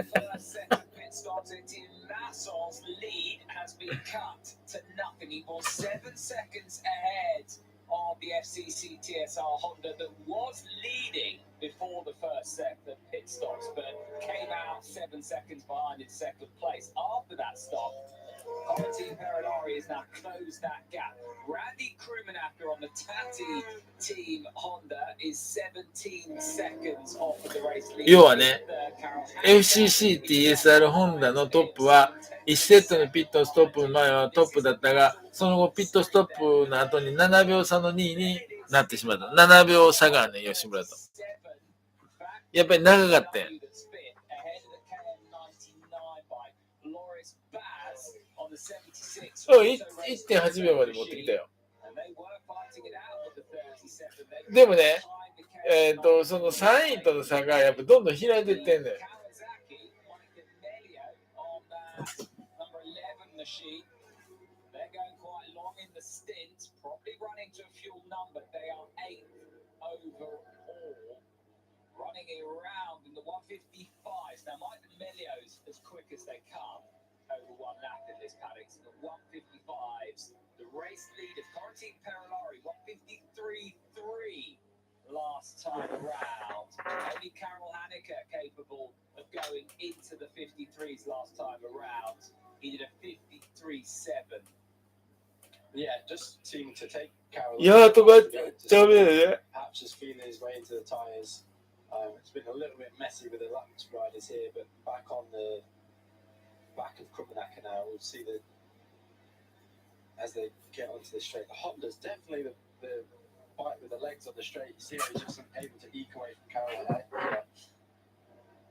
of the FCC TSR Honda that was leading before the first set of pit stops, but came out 7 seconds behind in second place. After that stop, Corentin Perolari has now closed that gap. Randy Krummenacher on the Tati team Honda is 17 seconds off of the race lead. 要はね、FCC TSR ホンダのトップは1セットのピットストップの前はトップだったが、その後ピットストップの後に7秒差の2位になってしまった。7秒差がね、吉村と。やっぱり長かったよ。1.8 秒まで持ってきたよ。でもね、その3位との差がやっぱどんどん開いていってんねん。Running around in the 155s. Now, Mike Melio's as quick as they come over one lap in this paddock. So the 155s, the race leaders, Corentin Perolari, 153.3 last time around. Only Carol Hannigan capable of going into the 53s last time around. He did a 53.7. Yeah, just seemed to take Carol. いやーとかダメだね。 Perhaps just feeling his way into the tyres. It's been a little bit messy with the laps riders here, but back on the back of Krummenacher now, we'll see that as they get onto the straight, the Honda's definitely the bike with the legs on the straight. You see how he's just able to eke away from Carol. Yeah.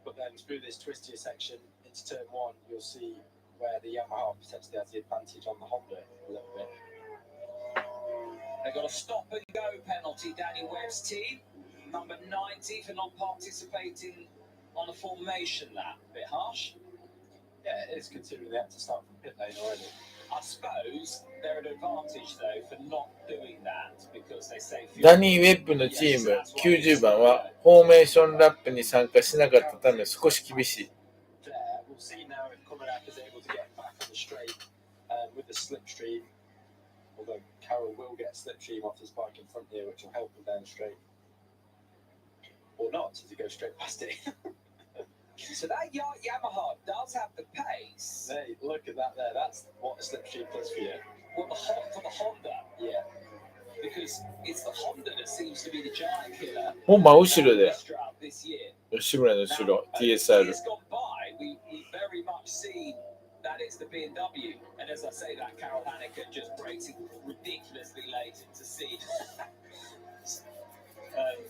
But then through this twistier section into turn 1, you'll see where the Yamaha potentially has the advantage on the Honda a little bit. They've got a stop and go penalty, Danny Webb's team. Number 90 for not participating on a formation that. A bit harsh. Yeah, it is considering they had to start from pit lane already. I suppose they're at advantage though for not doing that because they say ダニー・ウェッブのチーム90番はフォーメーションラップに参加しなかったため少し厳しい。There, we'll see now if Krummenacher is able to get back on the straight with the slipstream. Although Carroll will get slipstream off his bike in front here, which will help him down straight. Or not, as he goes straight past it. So that Yamaha does have the pace. Hey, look at that there. That's what a slipstream does for you. Well, for the Honda. Yeah. because it's the Honda that seems to be the giant killer. もう真後ろで This year. 吉村の後ろ TSR Years gone by, we've very much seen that it's the BMW, and as I say that, Carol Haneke just breaks it ridiculously late into seed. And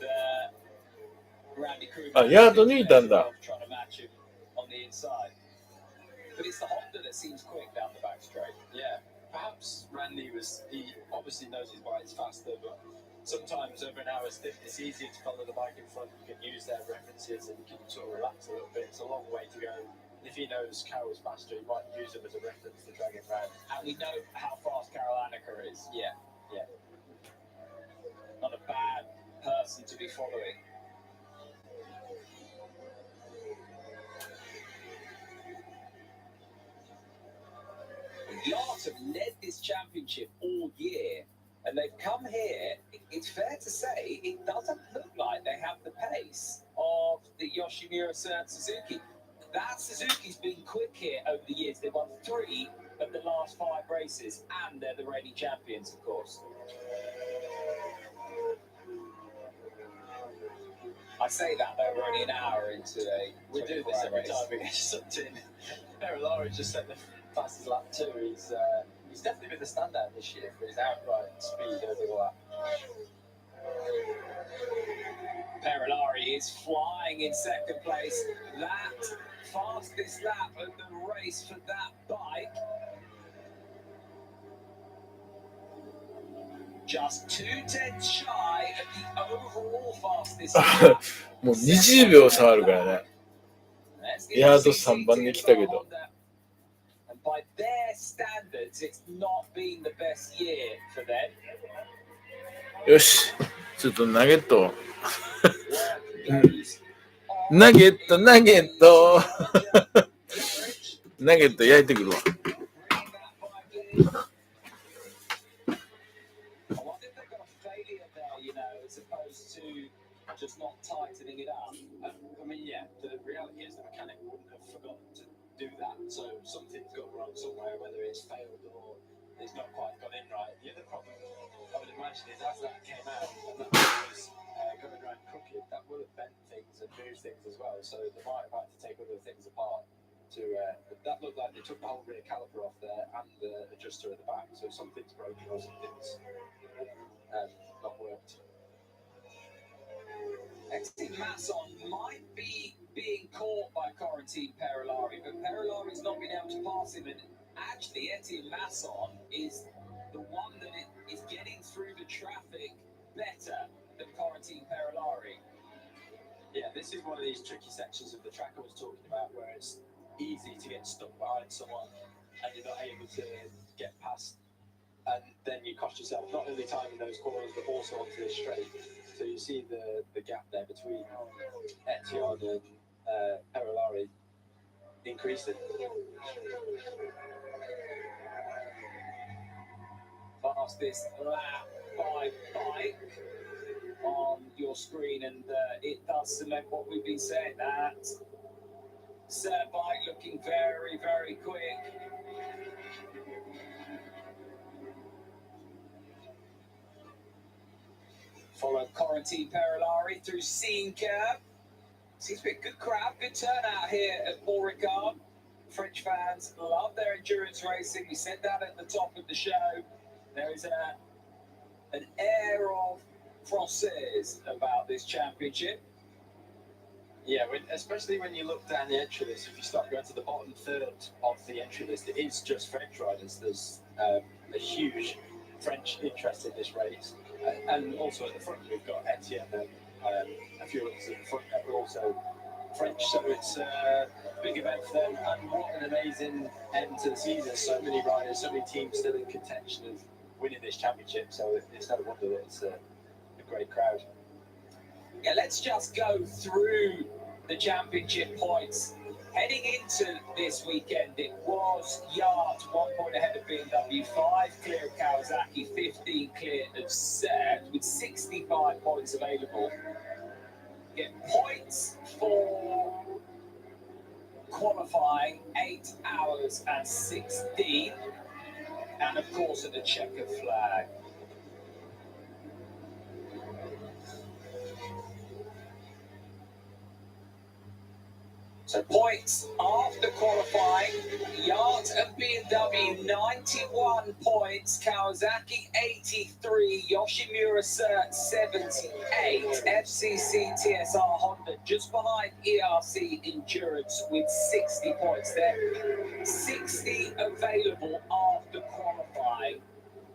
Randy Kruger あ、ヤードにいたんだ。 trying to match him on the inside. But it's the Honda that seems quick down the back straight. Yeah, perhaps Randy he obviously knows his bike's faster, but sometimes over an hour's stint, it's easier to follow the bike in front. You can use their references and you can sort of relax a little bit. It's a long way to go. And if he knows Carol's faster, he might use him as a reference to drag him round. And we know how fast Carol Haneke is. Yeah. Not a bad person to be following. Yacht have led this championship all year, and they've come here. It's fair to say it doesn't look like they have the pace of the Yoshimura-san Suzuki. That Suzuki's been quick here over the years. They've won 3 of the last 5 races, and they're the reigning champions, of course. I say that though, we're only an hour into We do this every time we get sucked in. Perolari just set the fastest lap too. He's definitely been the standout this year for his outright speed over the lap. Perolari is flying in second place. That fastest lap of the race for that bike. Just 2 tenths shy of the overall fastest lap. もう20秒差あるからね。ヤード3番に来たけど。 And by their standards, it's not been the best year for them. よし、ちょっとナゲット。ナゲット、ナゲット。ナゲット焼いてくるわ。Just not tightening it up. I mean, yeah, the reality is the mechanic wouldn't have forgotten to do that. So something's gone wrong somewhere, whether it's failed or it's not quite gone in right. The other problem I would imagine is as that came out and that was going around crooked, that would have bent things and moved things as well. So they might have had to take other things apart. That looked like they took the whole rear caliper off there and the adjuster at the back. So something's broken or something's not worked. Etienne Masson might be being caught by Quarantine Perolari, but Perolari's not been able to pass him. And actually, Etienne Masson is the one that is getting through the traffic better than Quarantine Perolari. Yeah, this is one of these tricky sections of the track I was talking about where it's easy to get stuck behind someone and you're not able to get past. And then you cost yourself not only time in those corners, but also onto the straight. So you see the gap there between Etienne and Perolari increasing. Fastest lap by bike on your screen, and it does cement what we've been saying, that set bike looking very, very quick. Follow Quarantine Perolari through Scene Curve. Seems to be a good crowd, good turnout here at Paul Ricard. French fans love their endurance racing. We said that at the top of the show. There is an air of Française about this championship. Yeah, especially when you look down the entry list, if you start going to the bottom third of the entry list, it is just French riders. There's a huge French interest in this race. And also at the front, we've got Etienne and a few others at the front that are also French. So it's a big event for them. And what an amazing end to the season. So many riders, so many teams still in contention of winning this championship. So it's no wonder that it's a great crowd. Yeah, let's just go through the championship points. Heading into this weekend, it was Yacht 1 point ahead of BMW, 5 clear of Kawasaki, 15 clear of Seb, with 65 points available. Get points for qualifying, 8 hours and 16, and of course at the checkered flag. So points after qualifying, Yacht and BMW 91 points, Kawasaki 83, Yoshimura Cert 78, FCC TSR Honda just behind ERC Endurance with 60 points there. 60 available after qualifying,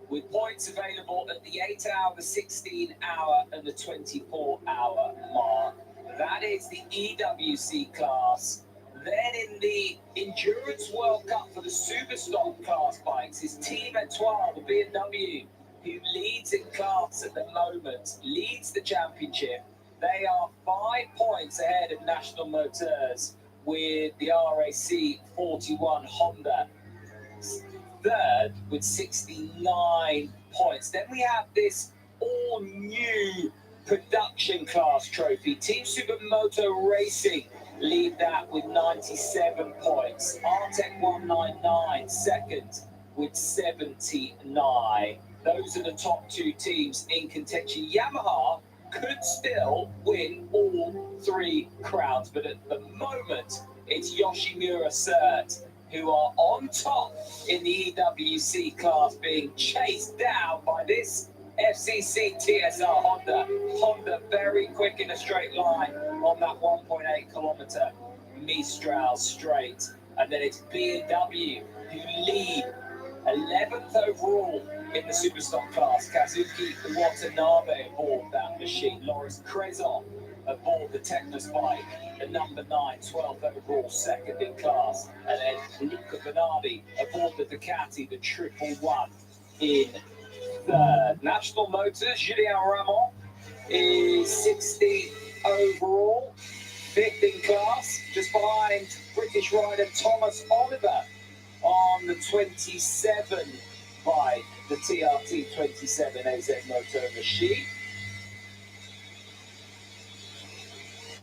with points available at the 8 hour, the 16 hour and the 24 hour mark. That is the EWC class. Then in the Endurance World Cup for the Superstock class bikes is Team Etoile, the BMW, who leads in class at the moment, leads the championship. They are 5 points ahead of National Motors with the RAC 41 Honda. Third with 69 points. Then we have this all new production class trophy. Team Supermoto Racing lead that with 97 points. Artec 199 second with 79. Those are the top 2 teams in contention. Yamaha could still win all 3 crowns, but at the moment it's Yoshimura Cert who are on top in the EWC class, being chased down by this FCC TSR Honda. Honda very quick in a straight line on that 1.8 kilometer Mistral straight. And then it's BMW who lead 11th overall in the Superstock class. Kazuki Watanabe aboard that machine. Loris Crezon aboard the Technos bike, the number 9, 12th overall, second in class. And then Luca Bernardi aboard the Ducati, the 111 in third. National Motors, Julien Ramon is 60 overall, 5th in class, just behind British rider Thomas Oliver on the 27 by the TRT 27 AZ Motor machine.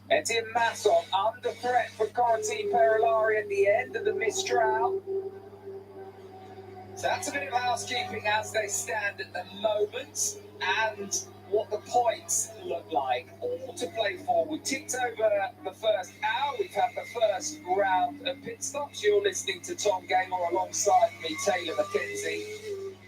Etienne Masson under threat for Corentin Perolari at the end of the Mistral. So that's a bit of housekeeping as they stand at the moment, and what the points look like. All to play for. We ticked over the first hour. We've had the first round of pit stops. You're listening to Tom Gamer alongside me, Taylor McKenzie.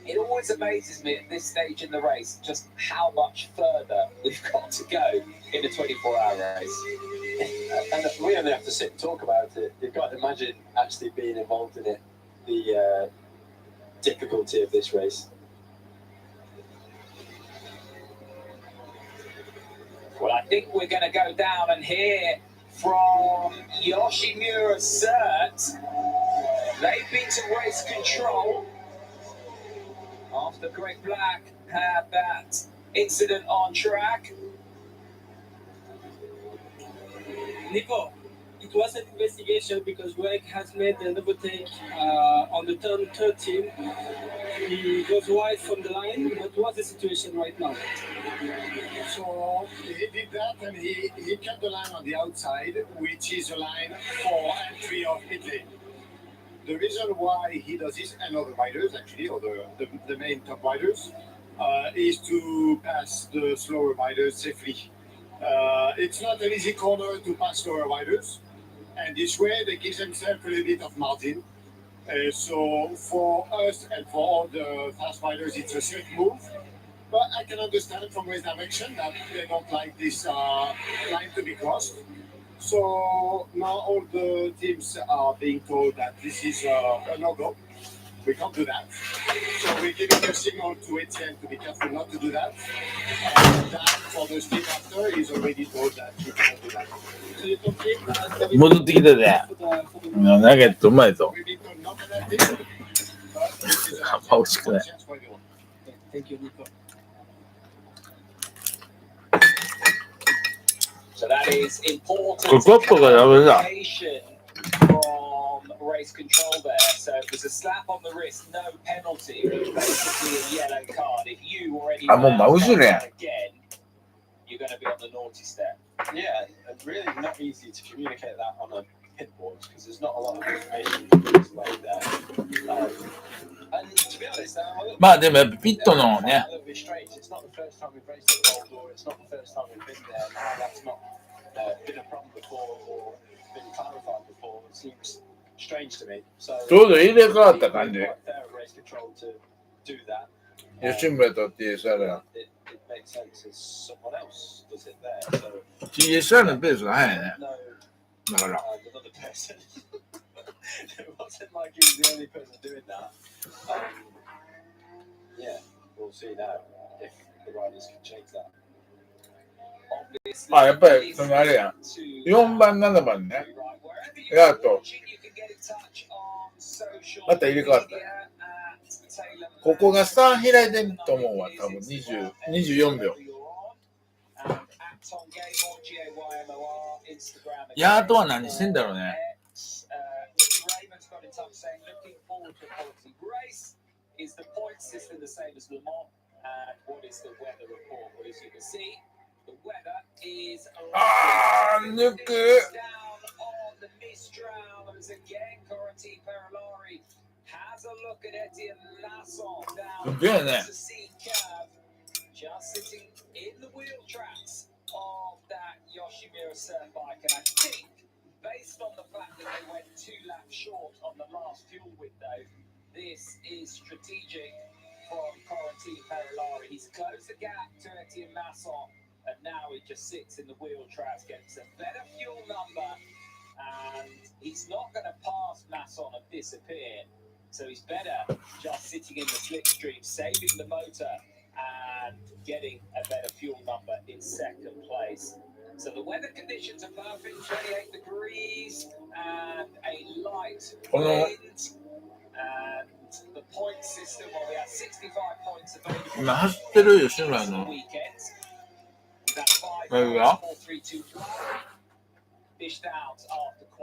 It always amazes me at this stage in the race just how much further we've got to go in a 24-hour race. And we only have to sit and talk about it. You've got to imagine actually being involved in it, the difficulty of this race. Well, I think we're going to go down and hear from Yoshimura Cert. They've been to race control after Greg Black had that incident on track. Nico, it was an investigation because Greg has made an overtake on the turn 13. He goes wide from the line. What was the situation right now? So he did that, and he kept the line on the outside, which is a line for entry of pit lane. The reason why he does this, and other riders actually, or the main top riders, is to pass the slower riders safely. It's not an easy corner to pass slower riders, and this way they give themselves a little bit of margin. So for us and for all the fast riders, it's a safe move. But I can understand from race direction that they don't like this line to be crossed. So now all the teams are being told that this is a no-go. We can't do that. So we're giving a signal to Etienne to be careful not to do that. And that for the team after, he's already told that he can't do that. So you told him that 戻ってきたで。ナゲットうまいぞ。 We've been told not to do that. But this is あんま美味しくない。 chance for everyone. Thank you, Nico. So that is important information from race control there. So it was a slap on the wrist, no penalty, which basically a yellow card. If you already I'm on mouse again, you're going to be on the naughty step. Yeah, it's really not easy to communicate that on a pit board because there's not a lot of information laid there. And to be honest, I'm a little まあでもやっぱピットのね、 a little bit strange. It's not the first time we've raced at Boulder. It's not the first time we've been there. Now that's not been a problem before or been clarified seems strange to me. So ちょうど入れ替わった感じ。 quite fair at race control to do that. 吉村と TSR が。 It makes sense as someone else does it there. So TSR のペースが速いね。 no, だから。 another person. It wasn't like he was the only person doing that. Yeah, we'll see now if the riders can change that. あ、やっぱり、そのあれやん。4番、7番ね。がと、また入れ替わった。ここが3開いてると思うわ、多分24秒。いや、あとは何してんだろうね。Is the point system the same as Le Mans? And what is the weather report? Well, as you can see, the weather is抜く。 down on the Mistral as again Correnti Perolari has a look at Etienne Lasson down Bien, the C curve, just sitting in the wheel tracks of that Yoshimura surf bike. And I think, based on the fact that they went 2 laps short on the last fuel window, this is strategic from Correnti Perolari. He's closed the gap to Etienne Lasson, and now he just sits in the wheel tracks, gets a better fuel number, and he's not going to pass Masson and disappear. So he's better just sitting in the slipstream, saving the motor, and getting a better fuel number in second place. So the weather conditions are perfect, 28 degrees and a light wind. And the point system, well, we have 65 points available. 今走ってる吉村の。何が？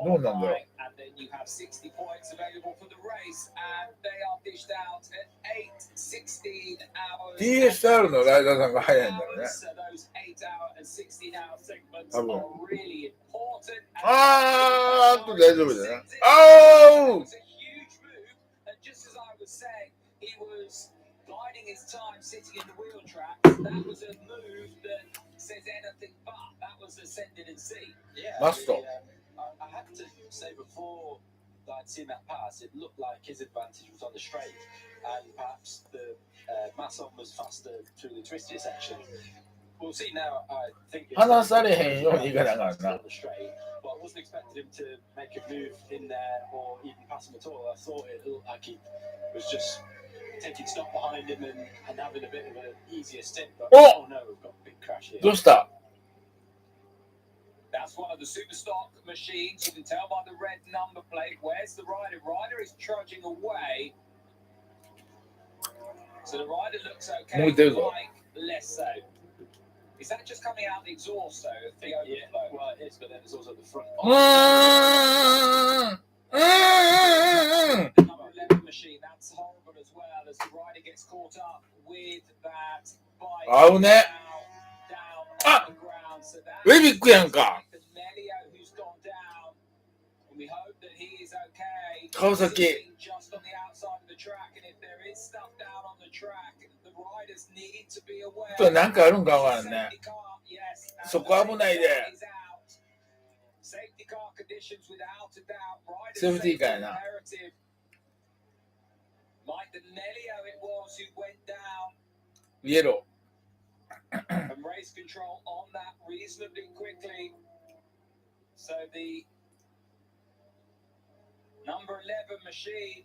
どうなんだろう。And then you have 60 points available for the race, and they are dished out at 8:16 hours. TSR のライダーさんが速いんだろうね。 So those 8-hour and 16-hour segments 多分。 are really important. あーっと大丈夫だな。あー Just as I was saying, he was biding his time sitting in the wheel track. That was a move that says anything but. That was ascended and see. Yeah, Must stop. I had to say before I'd seen that pass, it looked like his advantage was on the straight, and perhaps the Masson was faster through the twisty section. We'll see now. I think it's 離されへんようにいかなあかんな。 on the straight, but I wasn't expecting him to make a move in there or even pass him at all. I thought it looked like he was just taking stock behind him and having a bit of an easier stint. But Oh! oh no, we've got a big crash here. どうした？ That's one of the super stock machines. You can tell by the red number plate. Where's the rider? Rider is trudging away. So the rider looks okay. Muy denso. Bike, less so. Is that just coming out the exhaust though? The Yeah, overflow? well, it is, but then it's also the front. Number 11 machine. That's horrible as well as the rider gets caught up with that bike. 合うね。 Down Ah! on the ground. So that ウェビックやんか。 the Nelio who's gone down. And we hope that he is okay. 川崎。 Just on the outside of the track, and if there is stuff down on the track, the riders need to be aware. ちょっとなんかあるんかわからんね。 Safety car, yes, そこ危ないで。 is out. Safety car conditions without a doubt. Riders Safety car safety な。 imperative. Mike the Nelio it was who went down. イエロ And race control on that reasonably quickly. So the number 11 machine,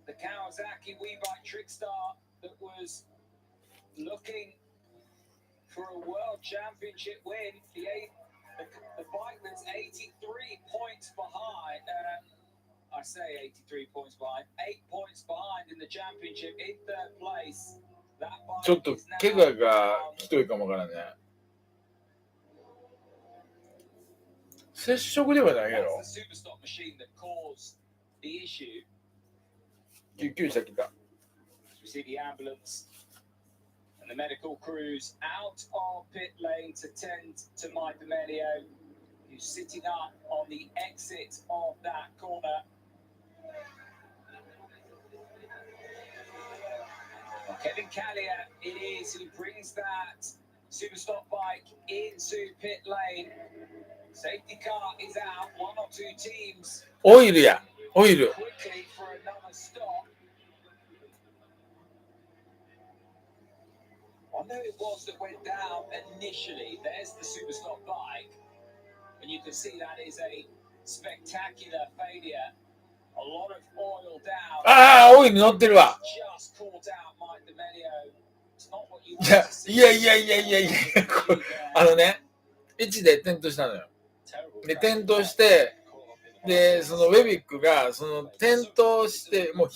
the Kawasaki WeBike Trickstar that was looking for a world championship win. The bike that's 83 points behind. I say 83 points behind. 8 points behind in the championship in third place. That ー。ちょっ bike と is now 怪我が down. ひどいかもわからんね。接触ではないやろ。 That's the super stock machine that caused the issue. 救急車来た。 We see the ambulance and the medical crews out of pit lane to tend to Mike D'Amelio, who's sitting up on the exit of that corner. Kevin Callier, it is, who brings that super stock bike into pit lane. Safety car is out. One or two teams オイルや、オイル。 quickly for another stop. I know it was that went down initially. There's the super stop bike, and you can see that is a spectacular failure. A lot of oil down. ああ、オイル乗ってるわ。 Just caught out Mike D'Amelio. It's not what you い want や to see. いやいやいやいやいや、これあのね、位置で転倒したのよ。 Terrible で、転倒して、で、そのウェビックが、その転倒して、もう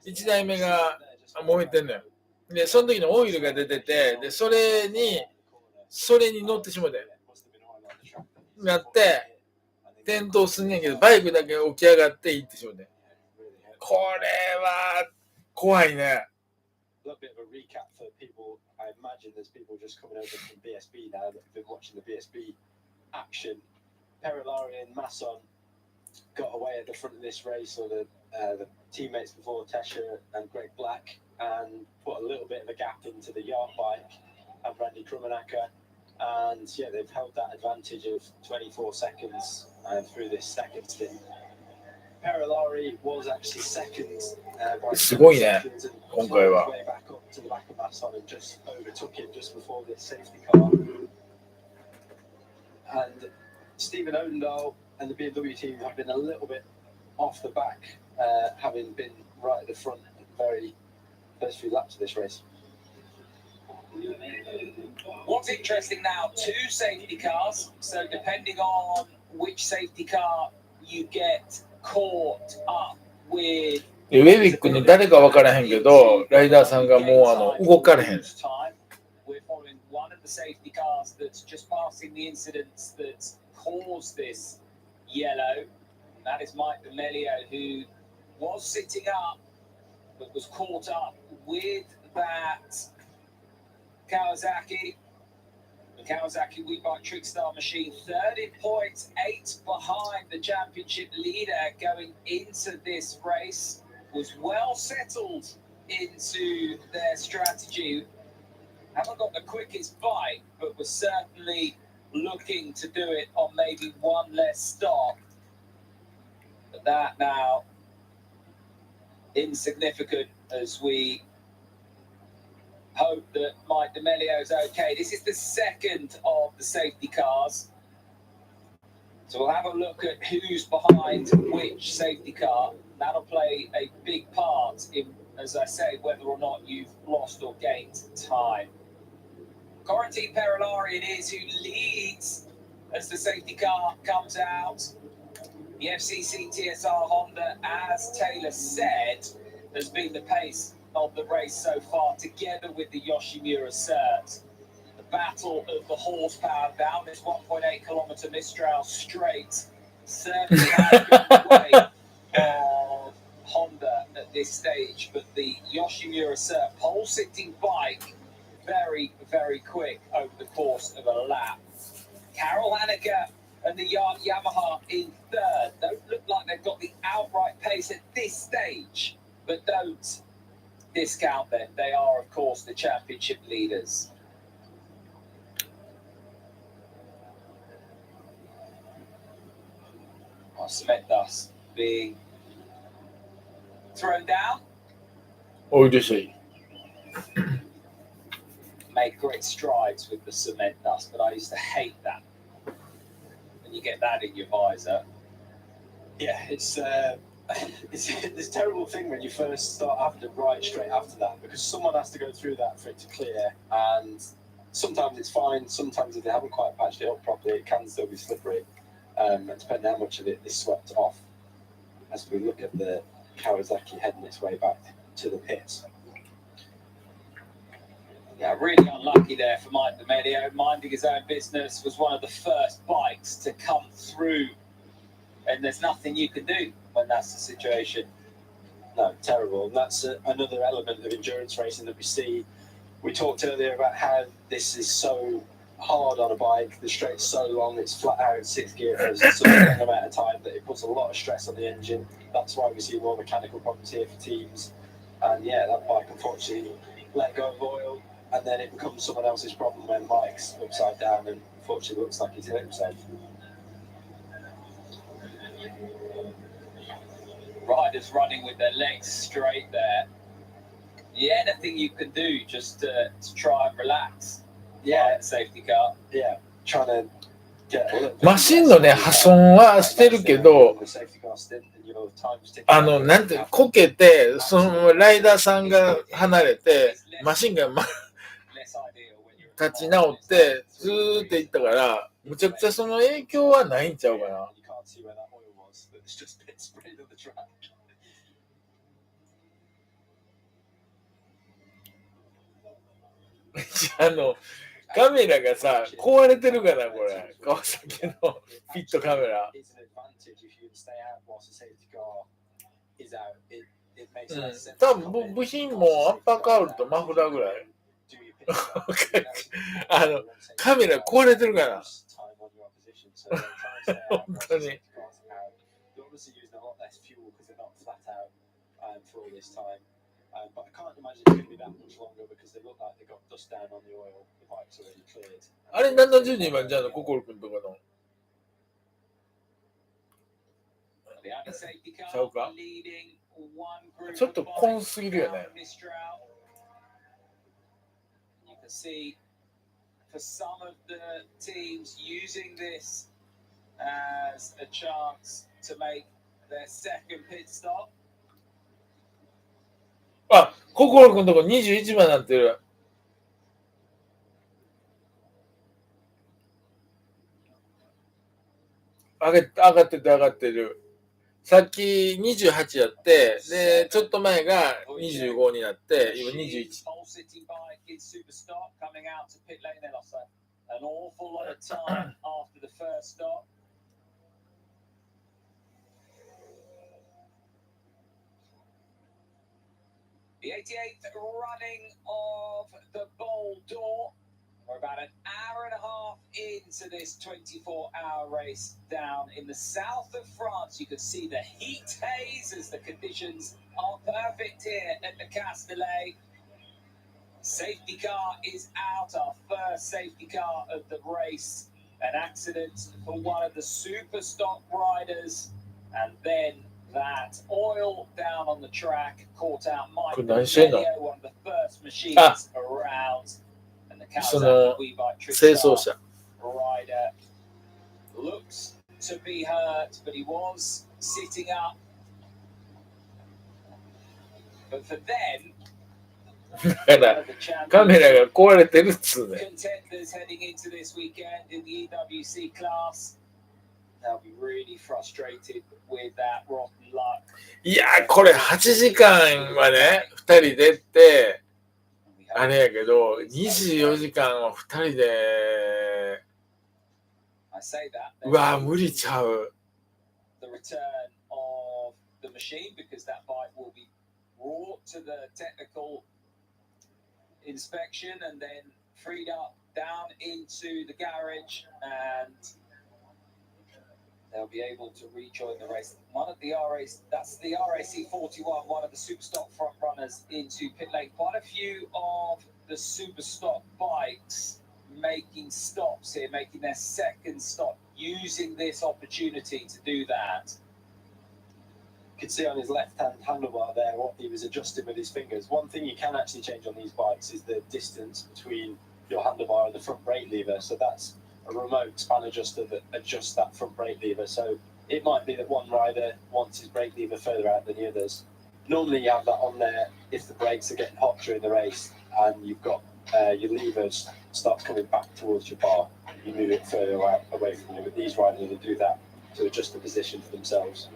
1台目が燃えてんのよ。で、その時のオイルが出てて、で、それに乗ってしまって、なって、転倒すんねんけど、バイクだけ起き上がって行ってしまって。これは怖いね。A little bit of a recap for people. I imagine there's people just coming over from BSB now that have been watching the BSB action. Perilari and Masson got away at the front of this race, or the teammates before Tesha and Greg Black, and put a little bit of a gap into the yard bike and Randy Krummenacker. And yeah, they've held that advantage of 24 seconds through this second stint. Perilari was actually second by すごいね、 seconds and 今回は。 fought his way back up to the back of Masson and just overtook him just before this safety car. And Stephen Odendahl and the BMW team have been a little bit off the back, having been right at the front at the very first few laps of this race. What's interesting now, two safety cars. So depending on which safety car you get caught up with. でウェビックに誰か分からへんけど、ライダーさんがもう動かれへん。 We're following one of the safety cars that's just passing the incidents that caused this yellow. And that is Mike D'Amelio, who was sitting up but was caught up with that Kawasaki. The Kawasaki WeBike Trickstar machine, 30 points, 8 behind the championship leader going into this race, was well settled into their strategy. Haven't got the quickest bike, but was certainly looking to do it on maybe one less stop. But that now insignificant as we hope that Mike D'Amelio is okay. This is the second of the safety cars. So we'll have a look at who's behind which safety car. That'll play a big part in, as I say, whether or not you've lost or gained time. Quarantine Perilari it is who leads as the safety car comes out. The FCC TSR Honda, as Taylor said, has been the pace of the race so far, together with the Yoshimura Cert. The battle of the horsepower down this 1.8 kilometer Mistral straight certainly has been the way of Honda at this stage, but the Yoshimura Cert pole sitting bike very, very quick over the course of a lap. Carol Haneker and the Yamaha in third don't look like they've got the outright pace at this stage, but don't discount them. They are, of course, the championship leaders. Cement dust being thrown down. オイルシェイ。 Made great strides with the cement dust, but I used to hate that. When you get that in your visor. Yeah, it's this terrible thing when you first start having to ride straight after that, because someone has to go through that for it to clear, and sometimes it's fine, sometimes if they haven't quite patched it up properly it can still be slippery, and depending how much of it is swept off as we look at the Kawasaki heading its way back to the pits. Yeah, really unlucky there for Mike D'Amelio, minding his own business, was one of the first bikes to come through, and there's nothing you can do when that's the situation. No, terrible. And that's another element of endurance racing that we see. We talked earlier about how this is so hard on a bike, the straight's so long, it's flat out in sixth gear for such a long amount of time that it puts a lot of stress on the engine. That's why we see more mechanical problems here for teams. And yeah, that bike unfortunately let go of oil, and then it becomes someone else's problem when Mike's upside down and unfortunately looks like he's hurt himself. riders running with their legs straight there. Yeah, anything you can do just to try and relax. Yeah, Safety car. yeah, trying to get a little bit マシンのね、破損はしてるけど、 safety car stint and your time's ticking. なんて、こけて、そのライダーさんが離れて、マシンが、Less ideal when you're 立ち直って、ずーっていったから、むちゃくちゃその影響はないんちゃうかな。 You can't see where that oil was, but it's just been sprayed on the track. カメラがさ、壊れてるかな、これ。川崎のフィットカメラ。 It's an advantage if you can stay out whilst the safety car is out. It makes うん less sense. 多分部品もアッパーカウルとマフラーぐらい。 Do your pit stop. カメラ壊れてるかな。 Time on your opposition, so try and stay out whilst the safety car's out. You're obviously using a lot less fuel because they're not flat out for all this time. But I can't imagine it's going to be that much longer because they look like they got dust down on the oil. The pipe's already cleared. あれ72番じゃあのココル君とかの。 the anti-safety car Sao cả? leading one group ちょっと of コン bikes すぎるよね。 down this route. You can see for some of the teams using this as a chance to make their second pit stop. あ、ココル君のとこ21番になってる。上がってる。さっき28やって、で、ちょっと前が25になって、今21。 Pole sitting bike in super stop coming out to pit lane. They lost an awful lot of time after the first stop. The 88th running of the Bowl Door. We're about an hour and a half into this 24-hour race down in the south of France. You can see the heat haze as the conditions are perfect here at the Castellet. Safety car is out, our first safety car of the race. An accident for one of the super stock riders, and then that oil down on the track caught out Mike Video, one of the first machines around. And the Kawasaki WeBike Trickstar rider looks to be hurt, but he was sitting up. But for them, だからカメラが壊れてるっつうね。 contenders heading into this weekend in the EWC class, they'll be really frustrated with that rotten luck. いやー、これ8時間はね、2人でって、あれやけど、24時間は2人で、 I say that. うわー、無理ちゃう。 The return of the machine, because that bike will be brought to the technical inspection and then freed up down into the garage, and they'll be able to rejoin the race. One of the that's the RAC 41, one of the super stock front runners into pit lane. Quite a few of the super stock bikes making stops here, making their second stop, using this opportunity to do that. You can see on his left-hand handlebar there what he was adjusting with his fingers. One thing you can actually change on these bikes is the distance between your handlebar and the front brake lever. So that's a remote span adjuster that adjusts that front brake lever. So it might be that one rider wants his brake lever further out than the others. Normally you have that on there if the brakes are getting hot during the race and you've got your levers start coming back towards your bar. You move it further away from you. But these riders will do that to adjust the position for themselves.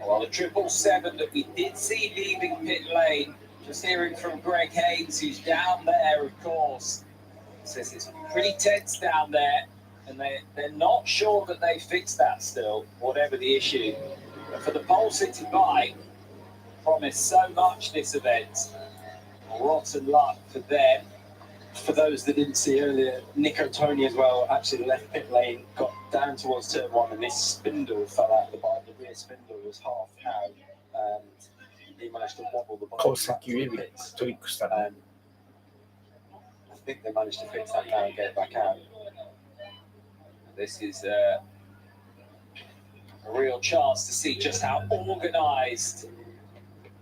Well, the 777 that we did see leaving pit lane, just hearing from Greg Haynes, who's down there, of course, says it's pretty tense down there, and they're not sure that they fixed that still, whatever the issue. But for the Pole City bike, promised so much this event. Rotten luck for them. For those that didn't see earlier, Nico Tony as well actually left pit lane, got down towards turn one, and this spindle fell out of the bike. The rear spindle was half out, and he managed to wobble the bike. 川崎ウェブトリックしたね。 I think they managed to fix that now and get it back out. This is a real chance to see just how organized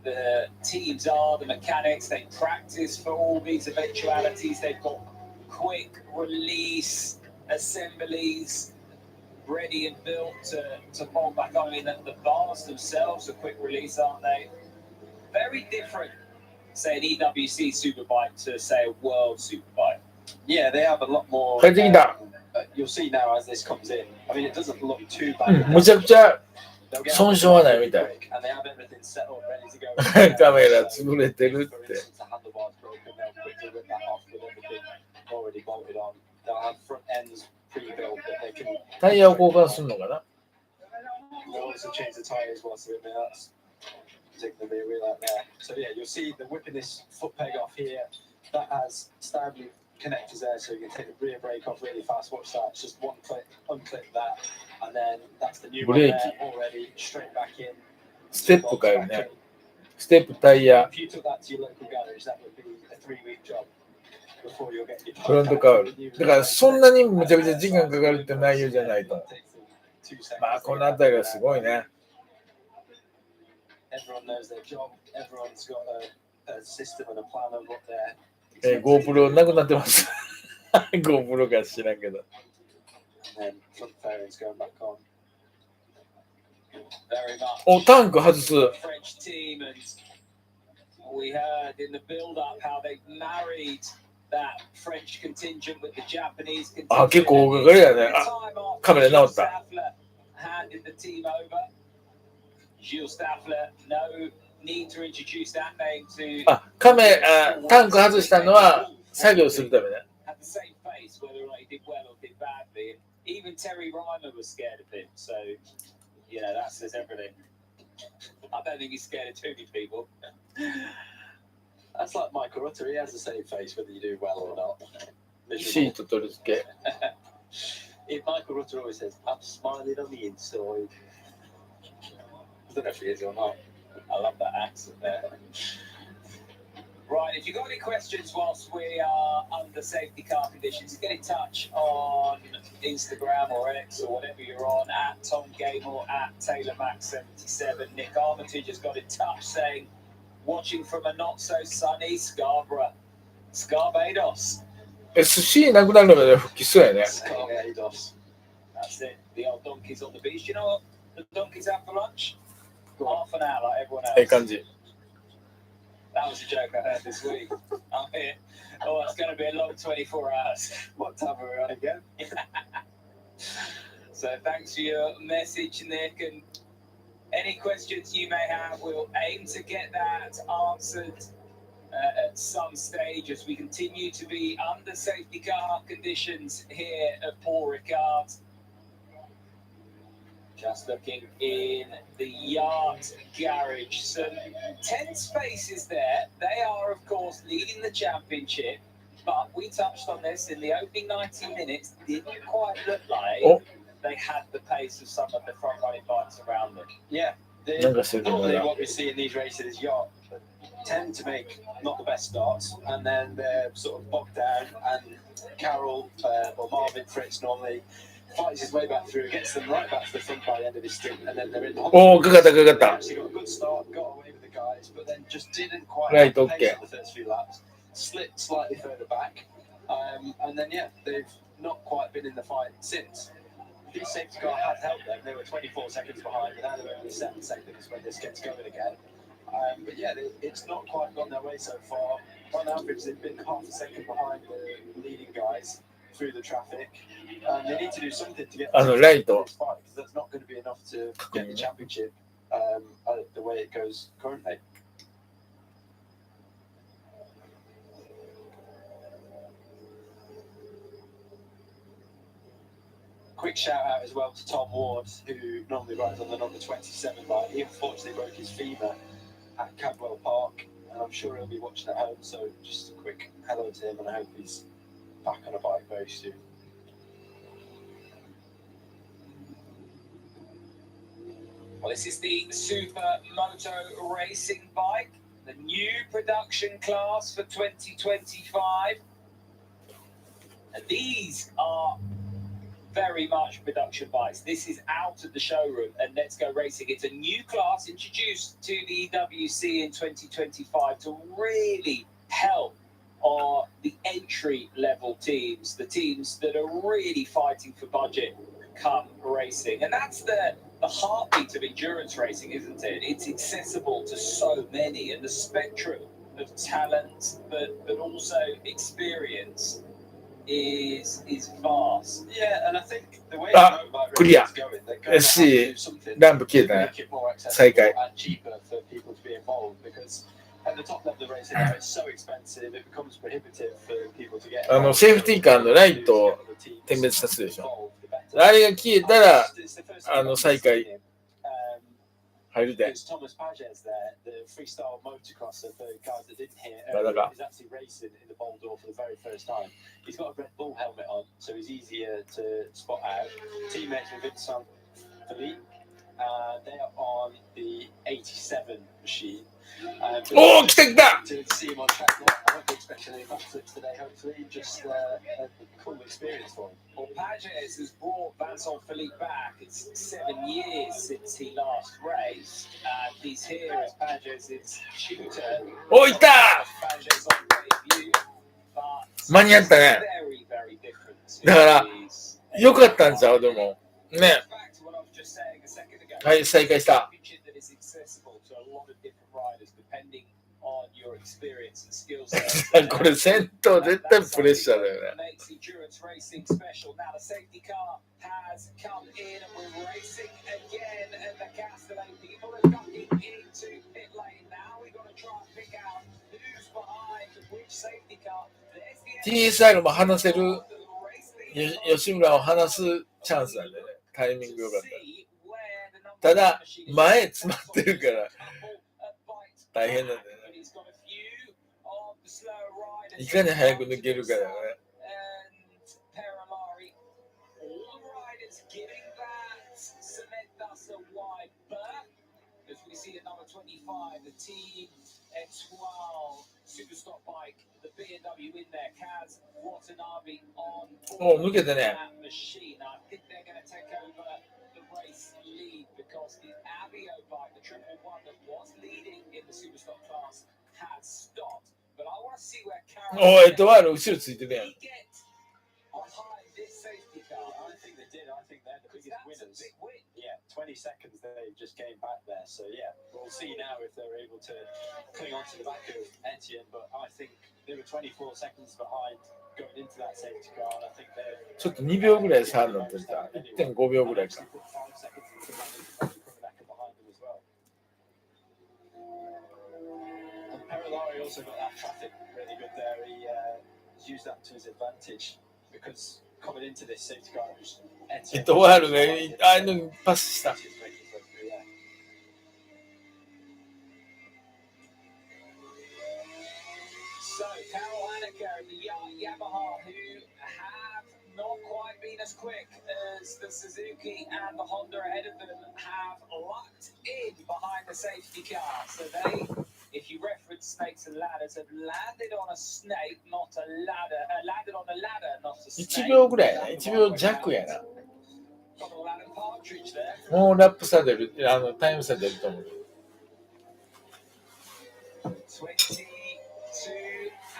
the teams are, the mechanics. They practice for all these eventualities. They've got quick release assemblies ready and built to fall back on. I mean, the bars themselves are quick release, aren't they? Very different, say, an EWC Superbike to, say, a World Superbike. Yeah, they have a lot more. 帰ってきた。 You'll see now as this comes in. I mean, it doesn't look too bad. むちゃくちゃ They'll get 損傷はないみたい。 and they have everything set up, ready to go. カメラ潰れてる For って。 instance, the handlebars broken, they'll quickly rip that off with everything already bolted on. They'll have front ends pre-built that they can. タイヤを交換するのかな They'll also change the tyres whilst they're in there. That's taking the rear wheel out there. So yeah, you'll see the whipping this foot peg off here. That has standard connectors there, so you can take the rear brake off really fast. Watch that. It's just one click, unclip that, and then that's the new one there already straight back in. ステップ変えるね。ステップタイヤ、 If you took that to your local garage, that would be a 3-week job before you'll get your フロントカウル。だからそんなにむちゃくちゃ時間かかるって内容じゃないと思う。まあこのあたりはすごいね。 Everyone knows their job. Everyone's got a system and a plan of what they're. GoPro なくなってます。GoPro か知らんけど。 And then front fairings going back on. Very much. お、タンク外す。 French team, and we heard in the build-up how they married that French contingent with the Japanese contingent. あ、結構大掛かりやね。あ、カメラ直った。 Handed the team over. Gilles Staffler, no need to introduce that name to. あ、タンク外したのは作業するためね。 Had the same face, whether or not he did well or did badly. Even Terry Reimer was scared of him, so you know that says everything. I don't think he's scared of too many people. That's like Michael Rutter. He has the same face whether you do well or not. シート取り付け。 Michael Rutter always says, "I'm smiling on the inside." I don't know if he is or not. I love that accent there. Right, if you've got any questions whilst we are under safety car conditions, get in touch on Instagram or X or whatever you're on, at Tom Gamel, at TaylorMax77. Nick Armitage has got in touch saying, watching from a not so sunny Scarborough, Scarbados. SC なくなるまで復帰そうやね。 Scarbados. That's it, the old donkeys on the beach. You know what the donkeys have for lunch? Half an hour like everyone ええ else. 感じ。 That was a joke I heard this week. I'm here. Oh, it's going to be a long 24 hours. What time are we on again? So thanks for your message, Nick. And any questions you may have, we'll aim to get that answered at some stage as we continue to be under safety car conditions here at Paul Ricard. Just looking in the yard garage, some 10 spaces there. They are, of course, leading the championship, but we touched on this in the opening 90 minutes. Didn't quite look like they had the pace of some of the front-running bikes around them. Yeah. Normally what we see in these races is yacht tend to make not the best starts, and then they're sort of bogged down, and Carroll or Marvin Fritz normally fights his way back through, gets them right back to the front by the end of his stint, and then they're in the hot. おお、かかったかかっ They た。 actually got a good start, got away with the guys, but then just didn't quite Right, have the pace okay. on the first few laps. Slipped slightly further back, and then yeah, they've not quite been in the fight since. This safety car had helped them. They were 24 seconds behind, and now they're only 7 seconds when this gets going again. But yeah, it's not quite gone their way so far. On average, they've been half a second behind the leading guys through the traffic. They need to do something to get Right. this fight, because that's not going to be enough to get the championship the way it goes currently. Quick shout out as well to Tom Ward, who normally rides on the number 27 bike. He unfortunately broke his femur at Cadwell Park, and I'm sure he'll be watching at home. So just a quick hello to him, and I hope he's back on a bike very soon. Well, this is the Super Moto Racing bike, the new production class for 2025. And these are very much production bias. This is out of the showroom, and Let's Go Racing. It's a new class introduced to the EWC in 2025 to really help the entry level teams, the teams that are really fighting for budget, come racing. And that's the heartbeat of endurance racing, isn't it? It's accessible to so many, and the spectrum of talent, but also experience is vast. Yeah, and I think the way Ah, motorbike clear. racing is going, they're going to have SC to do something ランプ消え to たね。 make it more 再開。 accessible and cheaper for people to be involved, because at the top level of racing now it's so expensive, it becomes prohibitive for people to get セーフティーカーのライトを点滅させるでしょ。あれが消えたら再開入りたい。 It's Thomas Pages there, the freestyle motocrosser, for guys that didn't hear, Malaga. he's actually racing in the Boulder for the very first time. He's got a Red Bull helmet on, so he's easier to spot out. Teammates with Vincent Philippe, they are on the 87 machine. おー、来た来た To see him on track there, I won't be expecting any backflips today, hopefully, just a cool experience for him. Well, Pages has brought Vincent Philippe back. It's 7 years since he last raced. And he's here as Pages' tutor. おー、いた Pages on debut, but 間に合ったね。 very, very different to だから his よかったんちゃうでも。ね。 back to what I was just saying a second ago. はい、再開した。 Championship that is accessible to a lot of different riders depending on your experience and skill set. これ先頭絶対プレッシャーだよね。 Makes endurance racing special. Now the safety car has come in and we're racing again, and the Castellane people are ducking into pit lane. Now we've got to try and pick out who's behind which safety car. There's the TSR も離せる、吉村を離すチャンスなんでね。タイミングよかったら。ただ、前詰まってるから大変なんだよね。いかに早く抜けるかだよね。お抜けてね。おエトワール後ろついてるやん。Yeah, 20 seconds they just came back there. So yeah, we'll see now if they're able to cling on to the back of Etienne. But I think they were 24 seconds behind going into that safety car, and I think they're ちょっと2秒ぐらい差になってた。1.5 秒ぐらいか。 5 seconds into that behind them as well. And Perilari also got that traffic really good there. He's used that to his advantage because coming into this safety car was エトワールがああいうのにパスした。 So Carol Haneker and the Yamaha, who have not quite been as quick as the Suzuki and the Honda ahead of them, have locked in behind the safety car. So they, if you reference snakes and ladders, have landed on a snake, not a ladder. Landed on a ladder, not a snake. 1秒ぐらいやな。1秒弱やな。 Got a ladder partridge there. もうラップ差出る、タイム差出ると思う。 22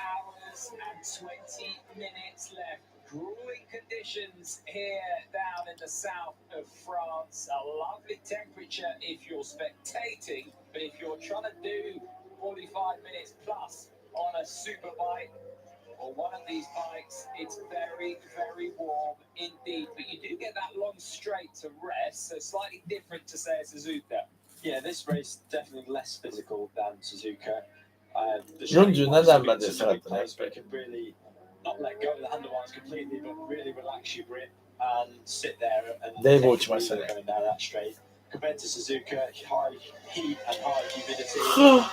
hours and 20 minutes left. Grueling conditions here down in the south of France. A lovely temperature if you're spectating, but if you're trying to do 45 minutes plus on a super bike or one of these bikes, it's very, very warm indeed. But you do get that long straight to rest, so slightly different to say a Suzuka. Yeah, this race definitely less physical than Suzuka. 47まで下がったね。 You can really not let go of the handlebars completely, but really relax your grip and sit there and だいぶ落ちましたね。 going down that straight. Compared to Suzuka, high heat and high humidity,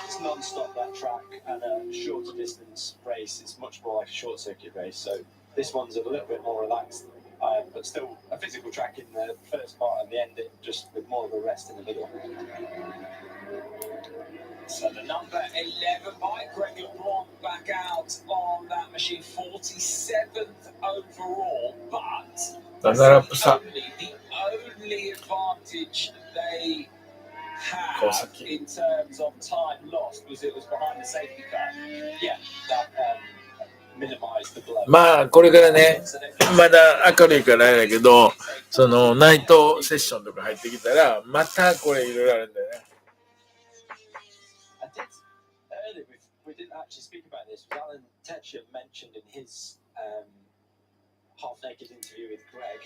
it's non-stop that track, and a shorter distance race, it's much more like a short circuit race. So this one's a little bit more relaxed, but still a physical track in the first part and the end, just with more of a rest in the middle. So the number 11 bike, Greg LeBlanc back out on that machine, 47th overall, but 7ラップ差。川崎。まあこれからね、まだ明るいからあれだけど、そのナイトセッションとか入ってきたら、またこれいろいろあるんだよね。We didn't actually speak about this. Alan Tetcham mentioned in his half-naked interview with Greg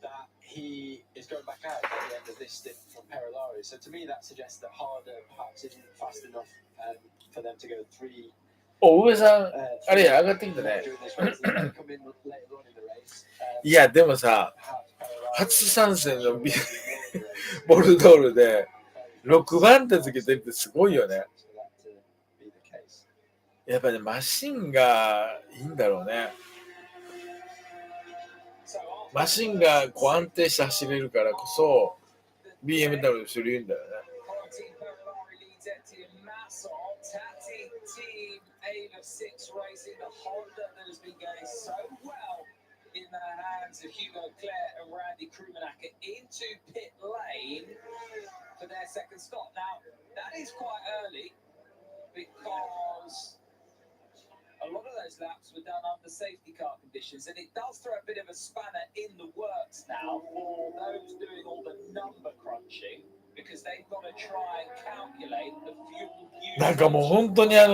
that he is going back out at the end of this stint from Perilari. So to me, that suggests that Harder perhaps isn't fast enough for them to go 3. お、上さん、あれや、上がってきたね。いや、でもさ、初参戦のボルドールで6番手つけてるってすごいよね。やっぱり、ね、マシンがいいんだろうね。マシンがこう安定して走れるからこそ BMW の種類いいんだよね。A lot of those laps were done under safety car conditions, and it does throw a bit of a spanner in the works now for those doing all the number crunching, because they've got to try and calculate the fuel use. なんかもう本当にず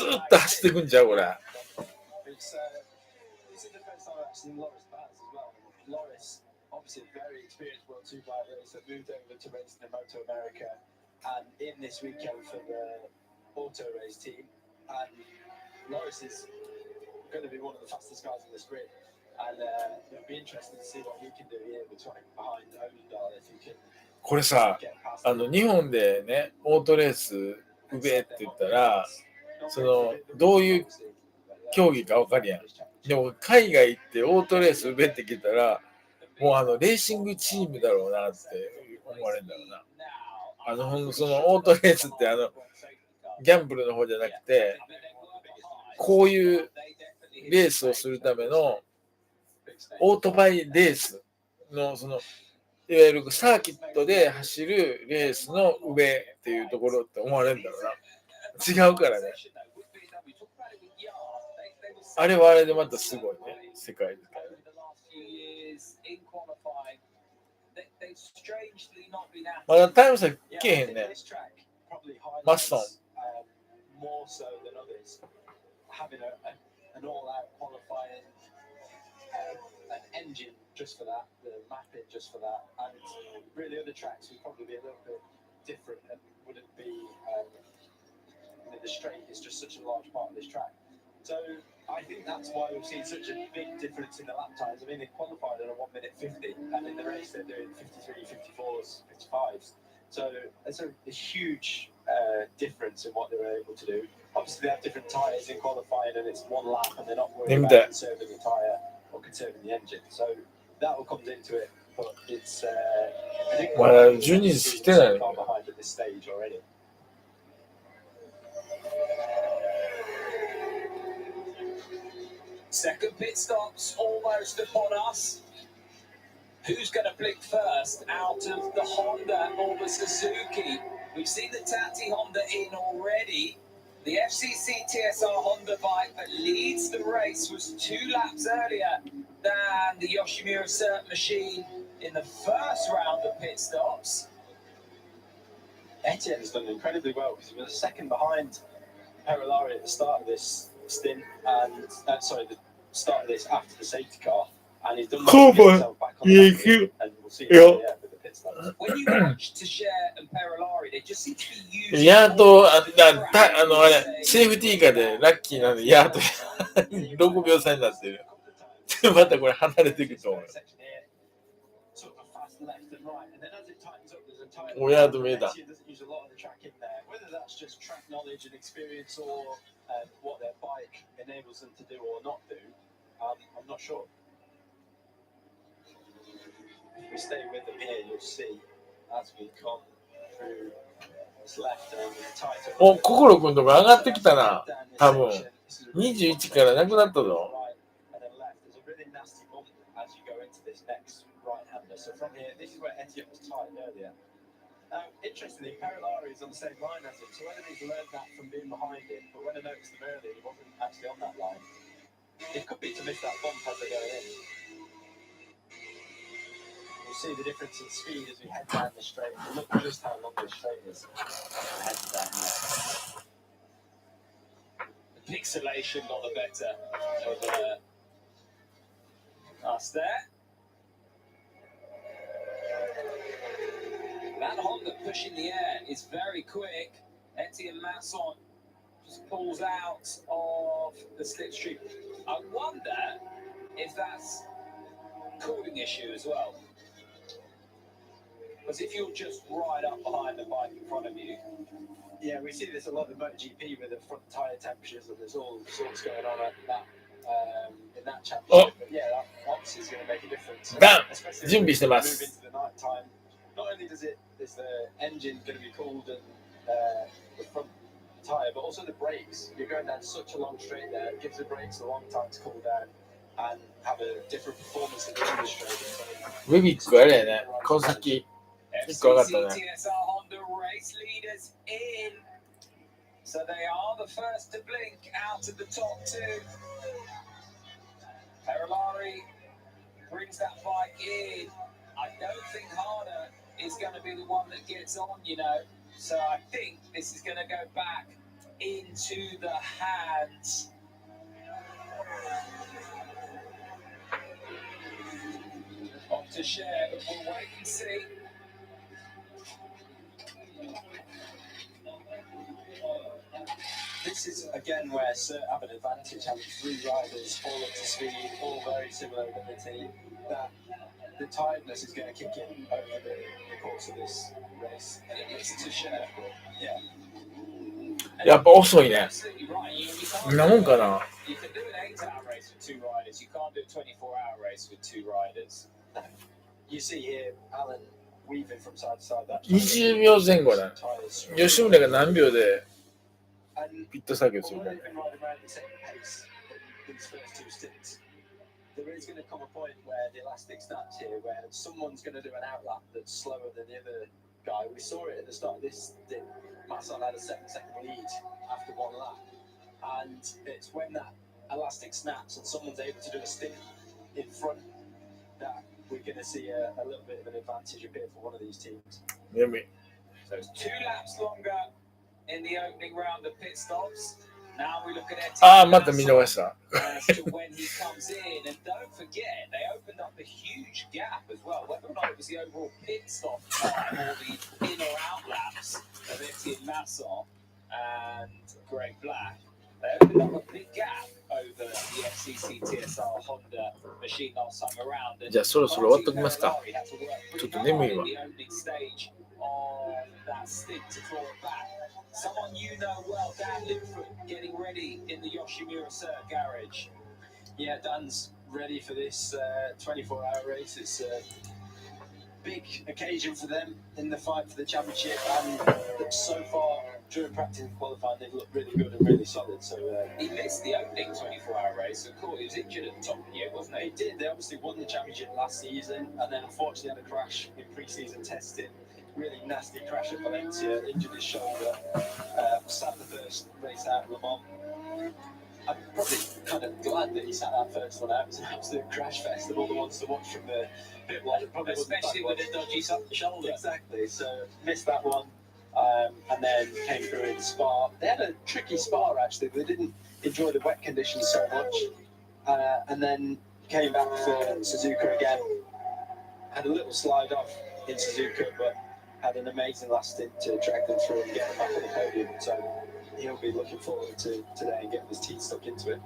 ーっと走っていくんちゃうこれ。This is the first time I've seen Loris Paz as well. Loris, obviously a very experienced World Superbike racer, moved over to race in Moto America, and in this weekend for the auto race team, and Loris is going to be one of the fastest guys in the sprint, and it'll be interesting to see what he can do here behind Odendal if he can. これさ、日本でね、オートレース上って言ったら、そのどういう競技か分かるやん。でも海外行ってオートレース上って聞いたら、もうレーシングチームだろうなって思われるんだろうな。そのオートレースってギャンブルの方じゃなくて、こういうレースをするためのオートバイレースのそのいわゆるサーキットで走るレースの上っていうところって思われるんだろうな。違うからね。あれはあれでまたすごいね、世界で。まだタイム差けへんね。マッソン。More so than others, having an all-out qualifying, an engine just for that, the mapping just for that, and really other tracks would probably be a little bit different and wouldn't be. The straight is just such a large part of this track, so I think that's why we've seen such a big difference in the lap times. I mean, they qualified at a 1 minute 50, and in the race they're doing 53, 54s, 55s. So it's a huge difference in what they were able to do. Obviously, they have different tyres in qualifying, and it's one lap, and they're not worried about conserving the tyre or conserving the engine. So that all comes into it. But it's I think they're far behind at this stage already. Second pit stop's almost upon us. Who's going to blink first out of the Honda or the Suzuki? We've seen the Tati Honda in already. The FCC TSR Honda bike that leads the race was 2 laps earlier than the Yoshimura Cert machine in the first round of pit stops. Etienne's done incredibly well because he was second behind Perilari at the start of this stint, and the start of this after the safety car. And he's done well to get himself back on the track, and we'll see with the pit stops. When you watch Teixeira and Perilari, they just seem to be using. ヤート、あれ、セーフティーカーでラッキーなので、ヤート6秒差になってる。またこれ離れていくと思う。おヤート見えた。Whether that's just track knowledge and experience or what their bike enables them to do or not do, I'm not sure. If we stay with them here, you'll see as we come through this left and tighter. お、心くんとか上がってきたな。多分21からなくなったぞ。as you go into this next right-hander. So from here, this is where Etienne was tight earlier. Interestingly, Perilari is on the same line as him, so whether he's learned that from being behind him, but when I noticed him earlier, he wasn't actually on that line. It could be to miss that bump as they're going in. We'll see the difference in speed as we head down the straight. Look just how long this straight is. Head down there. The pixelation got the better of us there. That Honda pushing the air is very quick. Etienne Masson just pulls out of the slipstream. I wonder if that's a cooling issue as well. Because if you're just right up behind the bike in front of you. Yeah, we see this a lot in MotoGP with the front tyre temperatures, and there's all sorts going on at that, in that championship. But yeah, that obviously is going to make a difference. Especially when we move into the night time. Not only is the engine going to be cooled and the front tyre, but also the brakes. You're going down such a long straight there, it gives the brakes a long time to cool down and have a different performance in the straight. So, ウェビックあれやね、この先、一個上がったね。 FCC TSR Honda race leaders in. So they are the first to blink out of the top two. Perilari brings that bike in. I don't think Harder is going to be the one that gets on, you know. So I think this is going to go back into the hands of Teixeira, but we'll wait and see. this is again where Cert have an advantage, having three riders all up to speed, all very similar ability. That the tiredness is going to kick in over the course of this race. And it needs to share. Yeah. やっぱ遅いね。 Absolutely right. You こんなもんかな。 can do an 8-hour race with two riders. You can't do a 24-hour race with two riders. You see here, Alan weaving from side to side. That 20秒前後だ。吉村が何秒で and ピット作業する although か。 they've been riding around the same pace in these first two stints, there is going to come a point where the elastic snaps here, where someone's going to do an outlap that's slower than the other guy. We saw it at the start of this stint. Masson had a 7-second lead after one lap, and it's when that elastic snaps and someone's able to do a stint in front that we're going to see a little bit of an advantage appear for one of these teams. 眠い。 So it's 2 laps longer in the opening round of pit stops. Now we look at Etienne ああ、また見逃した。 as to when he comes in. And don't forget, they opened up a huge gap as well. Whether or not it was the overall pit stop time or the in or out laps of Etienne Masson and Greg Black, they opened up a big gap over the FCC TSR Honda machine last time around. And じゃあそろそろ終わっときますか。 Ferrari had to work ちょっと pretty 眠い hard わ in。the opening stage of that stint to claw it back. Someone you know well, Dan Linford, getting ready in the Yoshimura Cert garage. Yeah, Dan's ready for this 24-hour race. It's a big occasion for them in the fight for the championship, and so far during practice and qualifying they've looked really good and really solid. So He missed the opening 24-hour race. Of course, he was injured at the top of the year, wasn't he? they did. They obviously won the championship last season, and then unfortunately had a crash in pre-season testing. Really nasty crash at Valencia, injured his shoulder. Sat the first race out of Le Mans. I'm probably kind of glad that he sat that first one out. It was an absolute crash fest of all the ones to watch from the pit wall. It probably wasn't Especially bad with a watch. dodgy shoulder. Exactly. So missed that one, and then came through in Spa. They had a tricky Spa actually. They didn't enjoy the wet conditions so much, and then came back for Suzuka again. Had a little slide off in Suzuka, but had an amazing last stint to drag them through and get them back on the podium. So he'll be looking forward to today and getting his teeth stuck into it.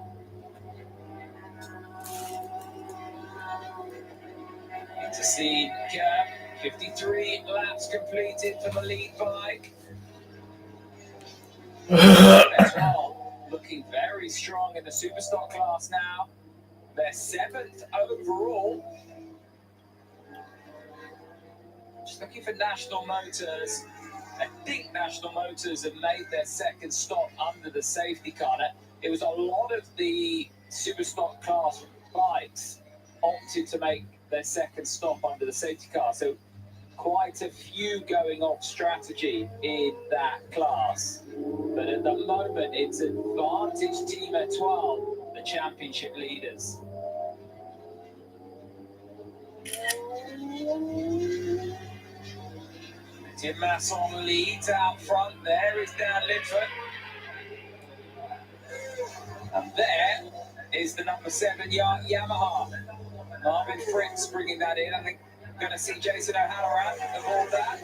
Intercede gap, 53 laps completed for the lead bike. Looking very strong in the Superstock class now. They're 7th overall. Just looking for National Motors. I think National Motors have made their second stop under the safety car. Now, it was a lot of the Superstock class bikes opted to make their second stop under the safety car. So quite a few going off strategy in that class. But at the moment, it's advantage Team Etoile, the championship leaders. Tim Masson leads out front. There is Dan Lidford. And there is the number 7 Yamaha. Marvin Fritz bringing that in. I think we're going to see Jason O'Halloran aboard that.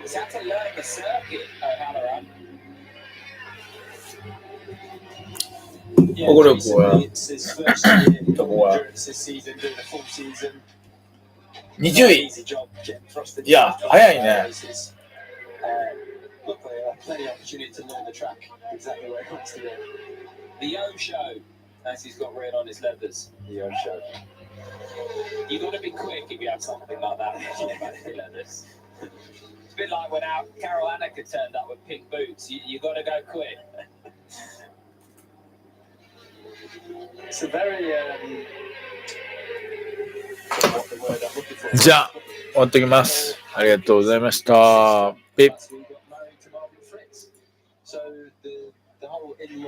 He's had to learn the circuit, O'Halloran. Yeah, Jason, recently it's his first year in endurance this season, doing a full season. 20位。 Easy job getting thrust into いや、 the 早いね。 races. Luckily, plenty of opportunity to learn the track exactly where he wants to go. The O show, as he's got red on his leathers. The own show. You've got to be quick if you have something like that on your leathers. It's a bit like when Carol Annika turned up with pink boots. You got to go quick. It's a very what's the word I'm looking for? じゃあ、終わってきます。ありがとうございました。ピッ。 We got married to Marvin Fritz. So the whole in